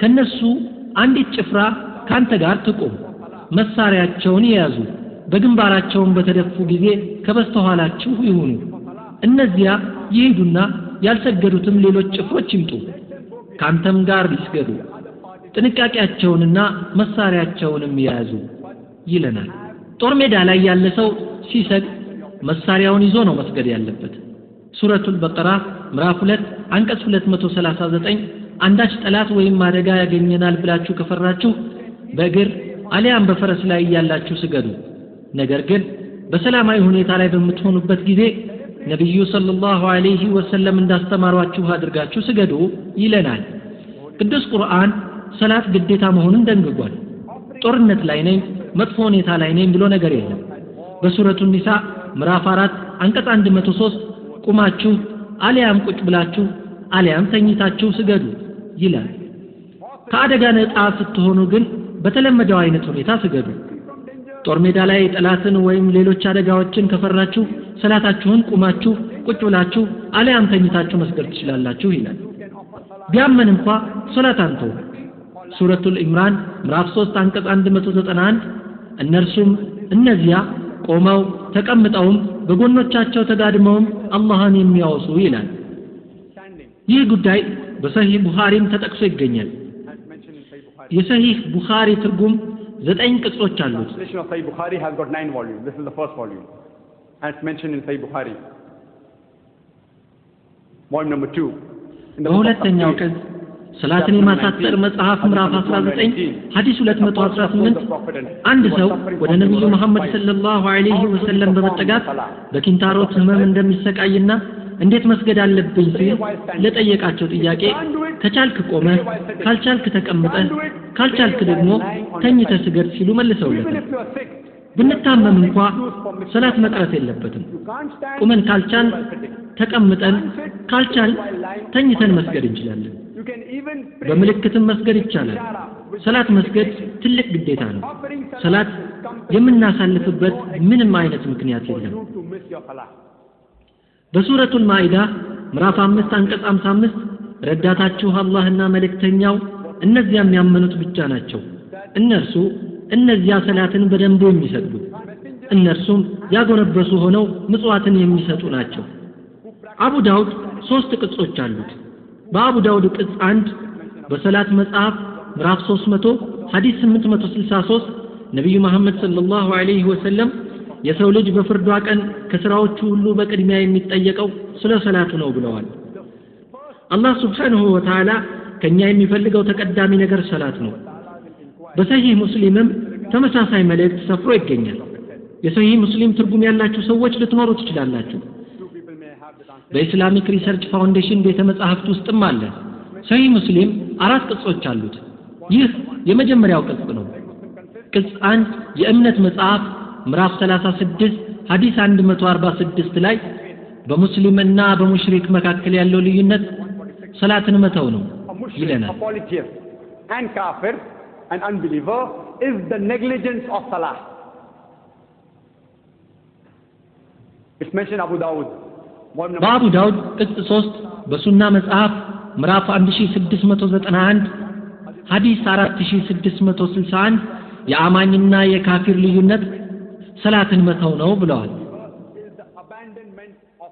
ከነሱ አንዲት ጭፍራ ካንተ ጋር ትቆም፣ መሳሪያቸውን ይያዙ፣ በግንባራቸውም በተደፉ ጊዜ ከበስተኋላችሁ ይሁኑ። እነዚያ ይሄዱና ያልሰገዱትም ሌሎች ጭፍሮች ይምጡ ካንተም ጋር ይስገዱ፣ ጥንቃቄያቸውንና መሳሪያቸውንም ይያዙ ይለናል። ጦር ሜዳ ላይ ያለ ሰው ሲሰግድ መሳሪያውን ይዞ ነው መስገድ ያለበት። ሱረቱል በቀራ ምዕራፍ 2 አንቀጽ 239 አንዳች ጠላት ወይም አደጋ ያገኘናል ብላችሁ ከፈራችሁ በእግር አሊያም በፈረስ ላይ ያላችሁ ስገዱ። ነገር ግን በሰላማዊ ሁኔታ ላይ በምትሆኑበት ጊዜ ነብዩ ሰለላሁ ዐለይሂ ወሰለም እንዳስተማሯችሁ አድርጋችሁ ስገዱ ይለናል። ቅዱስ ቁርአን ሰላት ግዴታ መሆኑን ደንግጓል። ጦርነት ላይ ነኝ መጥፎ ሁኔታ ላይ ነኝ ብሎ ነገር የለም። በሱረቱ ኒሳ ምዕራፍ 4 አንቀጽ 103 ቁማችሁ አሊያም ቁጭ ብላችሁ አሊያም ተኝታችሁ ስገዱ ይላል። ከአደጋ ነፃ ስትሆኑ ግን በተለመደው አይነት ሁኔታ ስገዱ። ጦር ሜዳ ላይ ጠላትን ወይም ሌሎች አደጋዎችን ከፈራችሁ ሰላታችሁን ቁማችሁ ቁጭ ብላችሁ አሊያም ተኝታችሁ መስገድ ትችላላችሁ ይላል። ቢያመን እንኳን ሶላት አንተው። ሱረቱል ኢምራን ምዕራፍ 3 አንቀጽ 191 እነርሱም እነዚያ ቆመው ተቀምጠውም በጎኖቻቸው ተጋድመውም አላህን የሚያወሱ ይላል። ይህ ጉዳይ በሰሂህ ቡኻሪም ተጠቅሶ ይገኛል። የሰሂህ ቡኻሪ ትርጉም 9 ቅጾች አሉት። Sahih Bukhari has got 9 volumes. This is the first volume. And it's mentioned in Sahih Bukhari. Volume number 2. በሁለተኛው ቅጽ ሰላትን የማሳጠር መጽሐፍ ምዕራፍ 19 ሐዲስ 218 አንድ ሰው ወደ ነብዩ መሐመድ ሰለላሁ ዐለይሂ ወሰለም በመጠጋት በኪንታሮት ህመም እንደሚሰቃይና እንዴት መስገድ አለብኝ ሲል ለጠየቃቸው ጥያቄ ከቻልክ ቆመህ ካልቻልክ ተቀምጠህ ካልቻልክ ደግሞ ተኝተህ ስገድ ሲሉ መልሰውለታል። ብንታመም እንኳን ሰላት መቅረት የለበትም። ቁመን ካልቻል ተቀምጠን ካልቻል ተኝተን መስገድ እንችላለን። በምልክትም መስገድ ይቻላል። ሰላት መስገድ ትልቅ ግዴታ ነው። ሰላት የምናሳልፍበት ምንም አይነት ምክንያት የለም። በሱረቱል ማኢዳ ምዕራፍ 5 አንቀጽ 55 ረዳታችሁ አላህና መልእክተኛው እነዚያም ያመኑት ብቻ ናቸው። እነዚያ ሰላትን በደንብ የሚሰግዱ እነርሱም ያጎነበሱ ሆነው ምጽዋትን የሚሰጡ ናቸው። አቡ ዳውድ 3 ቅጾች አሉት። በአቡ ዳውድ ቅጽ 1 በሰላት መጽሐፍ ምዕራፍ 300 ሐዲስ 863 ነብዩ መሐመድ ሰለላሁ ዐለይሂ ወሰለም የሰው ልጅ በፍርዷ ቀን ከሥራዎቹ ሁሉ በቅድሚያ የሚጠየቀው ስለ ሰላቱ ነው ብለዋል። አላህ ሱብሓነሁ ወተዓላ ከኛ የሚፈልገው ተቀዳሚ ነገር ሰላት ነው። በሰሂህ ሙስሊምም ተመሳሳይ መልእክት ሰፍሮ ይገኛል። የሰሂህ ሙስሊም ትርጉም ያላችሁ ሰዎች ልትኖሩ ትችላላችሁ። በኢስላሚክ ሪሰርች ፋውንዴሽን ቤተ መጻሕፍት ውስጥም አለ። ሰሂህ ሙስሊም 4 ቅጾች አሉት። ይህ የመጀመሪያው ቅጽ ነው። ቅጽ 1 የእምነት መጽሐፍ ምዕራፍ 36 ሐዲስ 146 ላይ በሙስሊምና በሙሽሪክ መካከል ያለው ልዩነት ሰላትን መተው ነው ይለናል። and kafir and unbeliever is the negligence of salah. It's mentioned Abu Dawud. በአቡ ዳውድ ቅጽ 3 በሱና መጽሐፍ ምዕራፍ 1691 ሐዲስ 4661 የአማኝና የካፊር ልዩነት ሰላትን መተው ነው ብለዋል።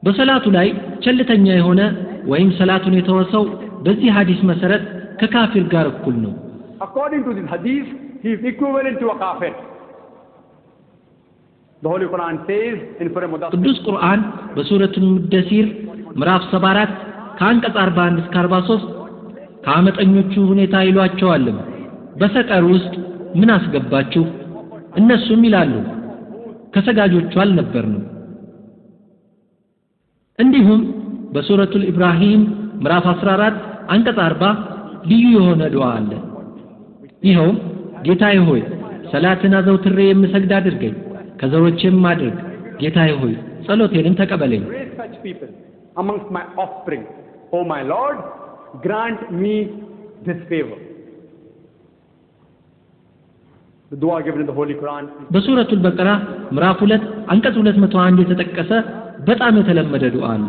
በሰላቱ ላይ ቸልተኛ የሆነ ወይም ሰላቱን የተወሰው በዚህ ሐዲስ መሰረት ከካፊር ጋር እኩል ነው። According to this hadith, he is equivalent to a kafir. The Holy Quran says in Surah Mudaththir, ቅዱስ ቁርአን በሱረቱል ሙደሲር ምዕራፍ 74 ከአንቀጽ 41 እስከ 43 ከአመጠኞቹ ሁኔታ ይሏቸዋል፣ በሰቀር ውስጥ ምን አስገባችሁ? እነሱም ይላሉ ከሰጋጆቹ አልነበርንም። እንዲሁም በሱረቱል ኢብራሂም ምዕራፍ 14 አንቀጽ 40 ልዩ የሆነ ዱዓ አለ። ይኸውም ጌታዬ ሆይ ሰላትን አዘውትሬ የምሰግድ አድርገኝ፣ ከዘሮቼም አድርግ። ጌታዬ ሆይ ጸሎቴንም ተቀበለኝ። such people amongst my offspring, O my Lord, grant me this favor. The dua given in the Holy Quran. በሱረቱል በቀራ ምዕራፍ 2 አንቀጽ 201 የተጠቀሰ በጣም የተለመደ ዱዓ አለ።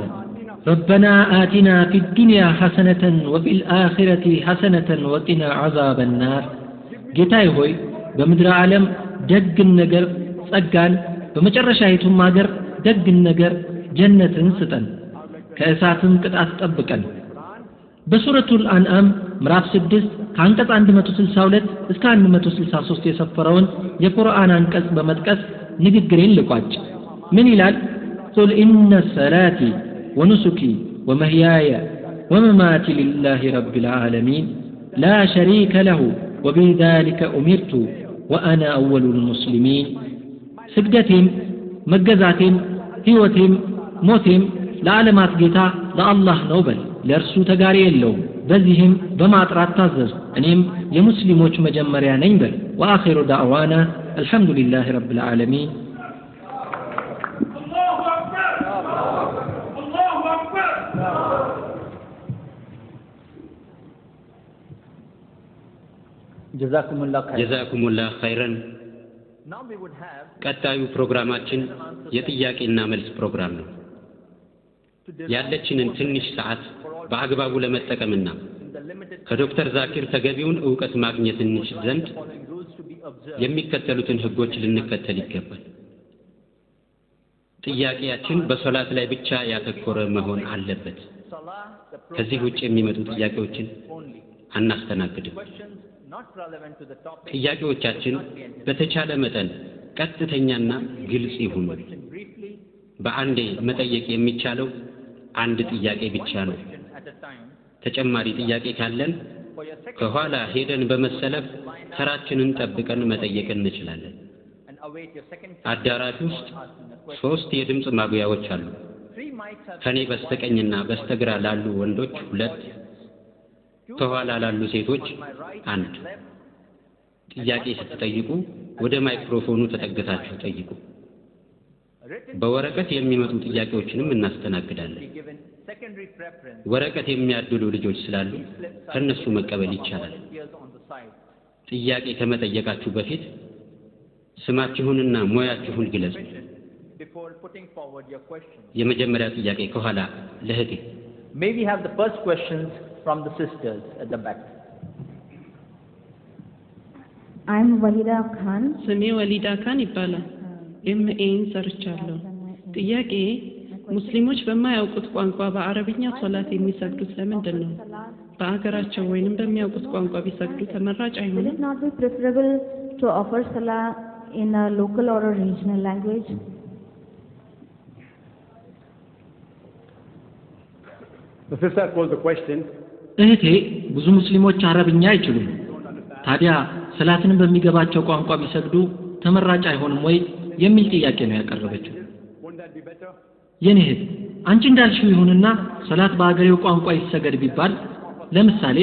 ربنا آتنا في الدنيا حسنة وفي الآخرة حسنة وقنا عذاب النار. ጌታዬ ሆይ በምድር ዓለም ደግን ነገር ጸጋን በመጨረሻይቱም ሀገር ደግን ነገር ጀነትን ስጠን ከእሳትም ቅጣት ጠብቀን። በሱረቱል አንዓም ምዕራፍ 6 ከአንቀጽ 162 እስከ 163 የሰፈረውን የቁርአን አንቀጽ በመጥቀስ ንግግሬን ልቋጭ። ምን ይላል? ቁል ኢነ ሰላቲ ወኑሱኪ ወመህያየ ወመማቲ ሊላሂ ረቢል ዓለሚን ላ ሸሪከ ለሁ ወቢዛሊከ ኡሚርቱ ወአና አወሉል ሙስሊሚን። ስግደቴም መገዛቴም ሕይወቴም ሞቴም ለዓለማት ጌታ ለአላህ ነው በል፣ ለእርሱ ተጋሪ የለውም። በዚህም በማጥራት ታዘዝ፣ እኔም የሙስሊሞች መጀመሪያ ነኝ በል። ወአኺሩ ዳዕዋና አልሐምዱሊላሂ ረቢል ዓለሚን። ጀዛኩሙላህ ኸይረን። ቀጣዩ ፕሮግራማችን የጥያቄና መልስ ፕሮግራም ነው። ያለችንን ትንሽ ሰዓት በአግባቡ ለመጠቀምና ከዶክተር ዛኪር ተገቢውን ዕውቀት ማግኘት እንችል ዘንድ የሚከተሉትን ህጎች ልንከተል ይገባል። ጥያቄያችን በሶላት ላይ ብቻ ያተኮረ መሆን አለበት። ከዚህ ውጭ የሚመጡ ጥያቄዎችን አናስተናግድም። ጥያቄዎቻችን በተቻለ መጠን ቀጥተኛና ግልጽ ይሁኑ። በአንዴ መጠየቅ የሚቻለው አንድ ጥያቄ ብቻ ነው። ተጨማሪ ጥያቄ ካለን ከኋላ ሄደን በመሰለፍ ተራችንን ጠብቀን መጠየቅ እንችላለን። አዳራሽ ውስጥ 3 የድምጽ ማጉያዎች አሉ። ከኔ በስተቀኝና በስተግራ ላሉ ወንዶች 2፣ ከኋላ ላሉ ሴቶች አንድ ጥያቄ ስትጠይቁ ወደ ማይክሮፎኑ ተጠግታችሁ ጠይቁ። በወረቀት የሚመጡ ጥያቄዎችንም እናስተናግዳለን። ወረቀት የሚያድሉ ልጆች ስላሉ ከነሱ መቀበል ይቻላል። ጥያቄ ከመጠየቃችሁ በፊት ስማችሁንና ሙያችሁን ግለጹ። የመጀመሪያ ጥያቄ ከኋላ ለህቴ May we have the first questions from the sisters at the back? I'm Walida Khan. ስሜ ወሊዳ ካን ይባላል። ኤምኤን ሰርቻለሁ። ጥያቄ ሙስሊሞች በማያውቁት ቋንቋ በአረብኛ ሶላት የሚሰግዱት ለምንድን ነው? በአገራቸው ወይንም በሚያውቁት ቋንቋ ቢሰግዱ ተመራጭ አይሆንም? Would it not be preferable to offer salah in a local or a regional language? The sister posed the question. እህቴ ብዙ ሙስሊሞች አረብኛ አይችሉም። ታዲያ ሰላትንም በሚገባቸው ቋንቋ ቢሰግዱ ተመራጭ አይሆንም ወይ የሚል ጥያቄ ነው ያቀረበችው። የኔ እህት አንቺ እንዳልሽው ይሁንና ሰላት በአገሬው ቋንቋ ይሰገድ ቢባል ለምሳሌ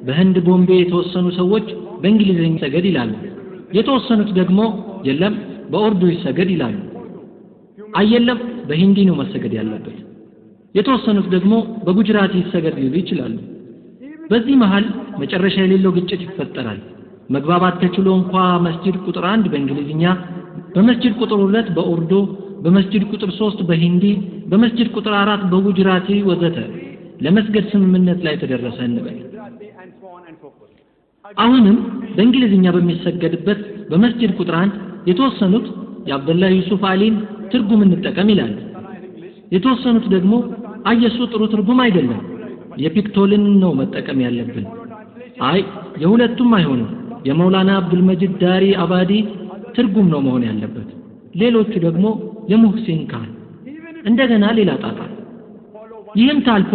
በህንድ ቦምቤ የተወሰኑ ሰዎች በእንግሊዝኛ ይሰገድ ይላሉ። የተወሰኑት ደግሞ የለም በኡርዱ ይሰገድ ይላሉ። አየለም በሂንዲ ነው መሰገድ ያለበት። የተወሰኑት ደግሞ በጉጅራቲ ይሰገድ ሊሉ ይችላሉ። በዚህ መሃል መጨረሻ የሌለው ግጭት ይፈጠራል። መግባባት ተችሎ እንኳን መስጂድ ቁጥር 1 በእንግሊዝኛ፣ በመስጂድ ቁጥር 2 በኡርዱ፣ በመስጂድ ቁጥር 3 በሂንዲ፣ በመስጂድ ቁጥር 4 በጉጅራቲ ወዘተ ለመስገድ ስምምነት ላይ ተደረሰ እንበል። አሁንም በእንግሊዝኛ በሚሰገድበት በመስጂድ ቁጥር 1 የተወሰኑት የአብዱላህ ዩሱፍ አሊን ትርጉም እንጠቀም ይላሉ። የተወሰኑት ደግሞ አየሱ ጥሩ ትርጉም አይደለም የፒክቶልን ነው መጠቀም ያለብን። አይ የሁለቱም አይሆንም የመውላና አብዱል መጂድ ዳሪ አባዲ ትርጉም ነው መሆን ያለበት። ሌሎቹ ደግሞ የሙህሲን ካን እንደገና ሌላ ጣጣ። ይህም ታልፎ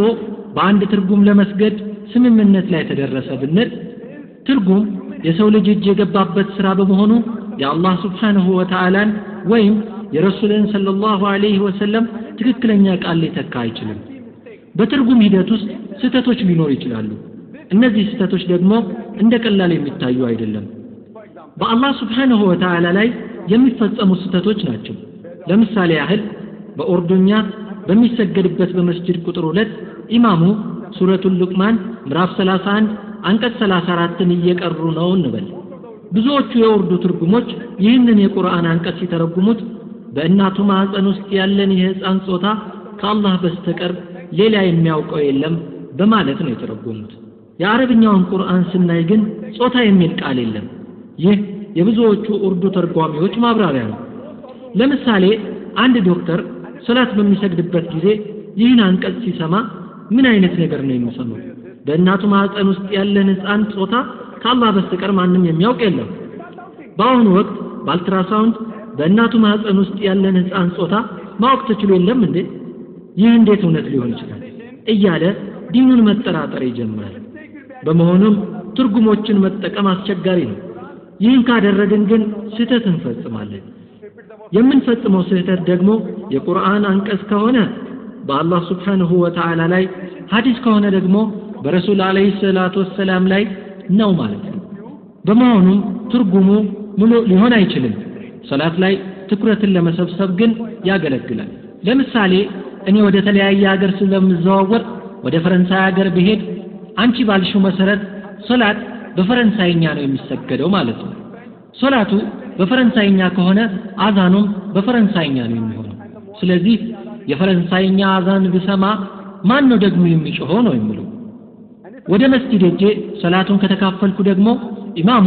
በአንድ ትርጉም ለመስገድ ስምምነት ላይ ተደረሰ ብንል ትርጉም የሰው ልጅ እጅ የገባበት ስራ በመሆኑ የአላህ ሱብሓነሁ ወተዓላን ወይም የረሱልን ሰለላሁ ዐለይሂ ወሰለም ትክክለኛ ቃል ሊተካ አይችልም። በትርጉም ሂደት ውስጥ ስህተቶች ሊኖሩ ይችላሉ። እነዚህ ስህተቶች ደግሞ እንደ ቀላል የሚታዩ አይደለም። በአላህ ሱብሓነሁ ወተዓላ ላይ የሚፈጸሙ ስህተቶች ናቸው። ለምሳሌ ያህል በኡርዱኛ በሚሰገድበት በመስጂድ ቁጥር 2 ኢማሙ ሱረቱል ሉቅማን ምዕራፍ 31 አንቀጽ 34ን እየቀሩ ነው እንበል። ብዙዎቹ የኡርዱ ትርጉሞች ይህንን የቁርአን አንቀጽ ሲተረጉሙት በእናቱ ማህፀን ውስጥ ያለን የህፃን ጾታ ከአላህ በስተቀር ሌላ የሚያውቀው የለም በማለት ነው የተረጎሙት። የአረብኛውን ቁርአን ስናይ ግን ጾታ የሚል ቃል የለም። ይህ የብዙዎቹ ኡርዱ ተርጓሚዎች ማብራሪያ ነው። ለምሳሌ አንድ ዶክተር ሶላት በሚሰግድበት ጊዜ ይህን አንቀጽ ሲሰማ ምን አይነት ነገር ነው የሚሰማው? በእናቱ ማህፀን ውስጥ ያለን ህፃን ጾታ ከአላህ በስተቀር ማንም የሚያውቅ የለም። በአሁኑ ወቅት በአልትራሳውንድ በእናቱ ማህፀን ውስጥ ያለን ህፃን ጾታ ማወቅ ተችሎ የለም እንዴ? ይህ እንዴት እውነት ሊሆን ይችላል? እያለ ዲኑን መጠራጠር ይጀምራል። በመሆኑም ትርጉሞችን መጠቀም አስቸጋሪ ነው። ይህን ካደረግን ግን ስህተት እንፈጽማለን። የምንፈጽመው ስህተት ደግሞ የቁርአን አንቀጽ ከሆነ በአላህ ሱብሓነሁ ወተዓላ ላይ፣ ሐዲስ ከሆነ ደግሞ በረሱል አለይሂ ሰላቱ ወሰላም ላይ ነው ማለት ነው። በመሆኑም ትርጉሙ ሙሉ ሊሆን አይችልም። ሶላት ላይ ትኩረትን ለመሰብሰብ ግን ያገለግላል። ለምሳሌ እኔ ወደ ተለያየ ሀገር ስለምዘዋወር ወደ ፈረንሳይ ሀገር ብሄድ አንቺ ባልሽው መሰረት ሶላት በፈረንሳይኛ ነው የሚሰገደው ማለት ነው። ሶላቱ በፈረንሳይኛ ከሆነ አዛኑም በፈረንሳይኛ ነው የሚሆነው። ስለዚህ የፈረንሳይኛ አዛን ብሰማ ማን ነው ደግሞ የሚጮኸው ነው የሚለው። ወደ መስጂድ ሄጄ ሶላቱን ከተካፈልኩ ደግሞ ኢማሙ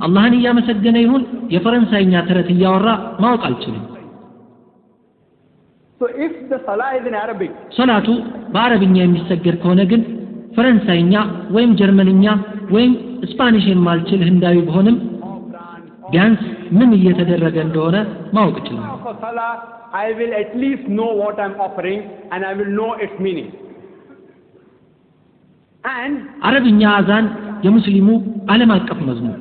አላህን እያመሰገነ ይሁን የፈረንሳይኛ ተረት እያወራ ማወቅ አልችልም። So if the salah is in Arabic, ሶላቱ በአረብኛ የሚሰገድ ከሆነ ግን ፈረንሳይኛ ወይም ጀርመንኛ ወይም ስፓኒሽ የማልችል ህንዳዊ በሆንም ቢያንስ ምን እየተደረገ እንደሆነ ማወቅ እችላለሁ። for salah, I will at least know what I'm offering and I will know its meaning. And አረብኛ አዛን የሙስሊሙ ዓለም አቀፍ መዝሙር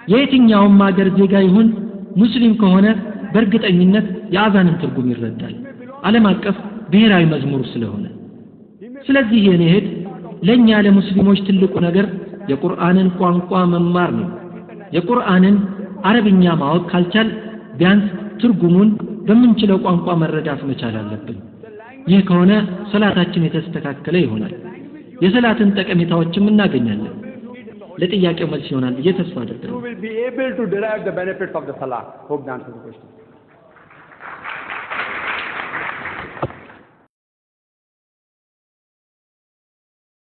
የየትኛውም ሀገር ዜጋ ይሁን ሙስሊም ከሆነ በእርግጠኝነት የአዛንን ትርጉም ይረዳል። ዓለም አቀፍ ብሔራዊ መዝሙር ስለሆነ። ስለዚህ የኔ እህት ለኛ ለሙስሊሞች ትልቁ ነገር የቁርአንን ቋንቋ መማር ነው የቁርአንን አረብኛ ማወቅ ካልቻል ቢያንስ ትርጉሙን በምንችለው ቋንቋ መረዳት መቻል አለብን ይህ ከሆነ ሰላታችን የተስተካከለ ይሆናል የሰላትን ጠቀሜታዎችም እናገኛለን ለጥያቄው መልስ ይሆናል ብዬ ተስፋ አደርጋለሁ You will be able to derive the benefits of the salah. Hope that answers the question.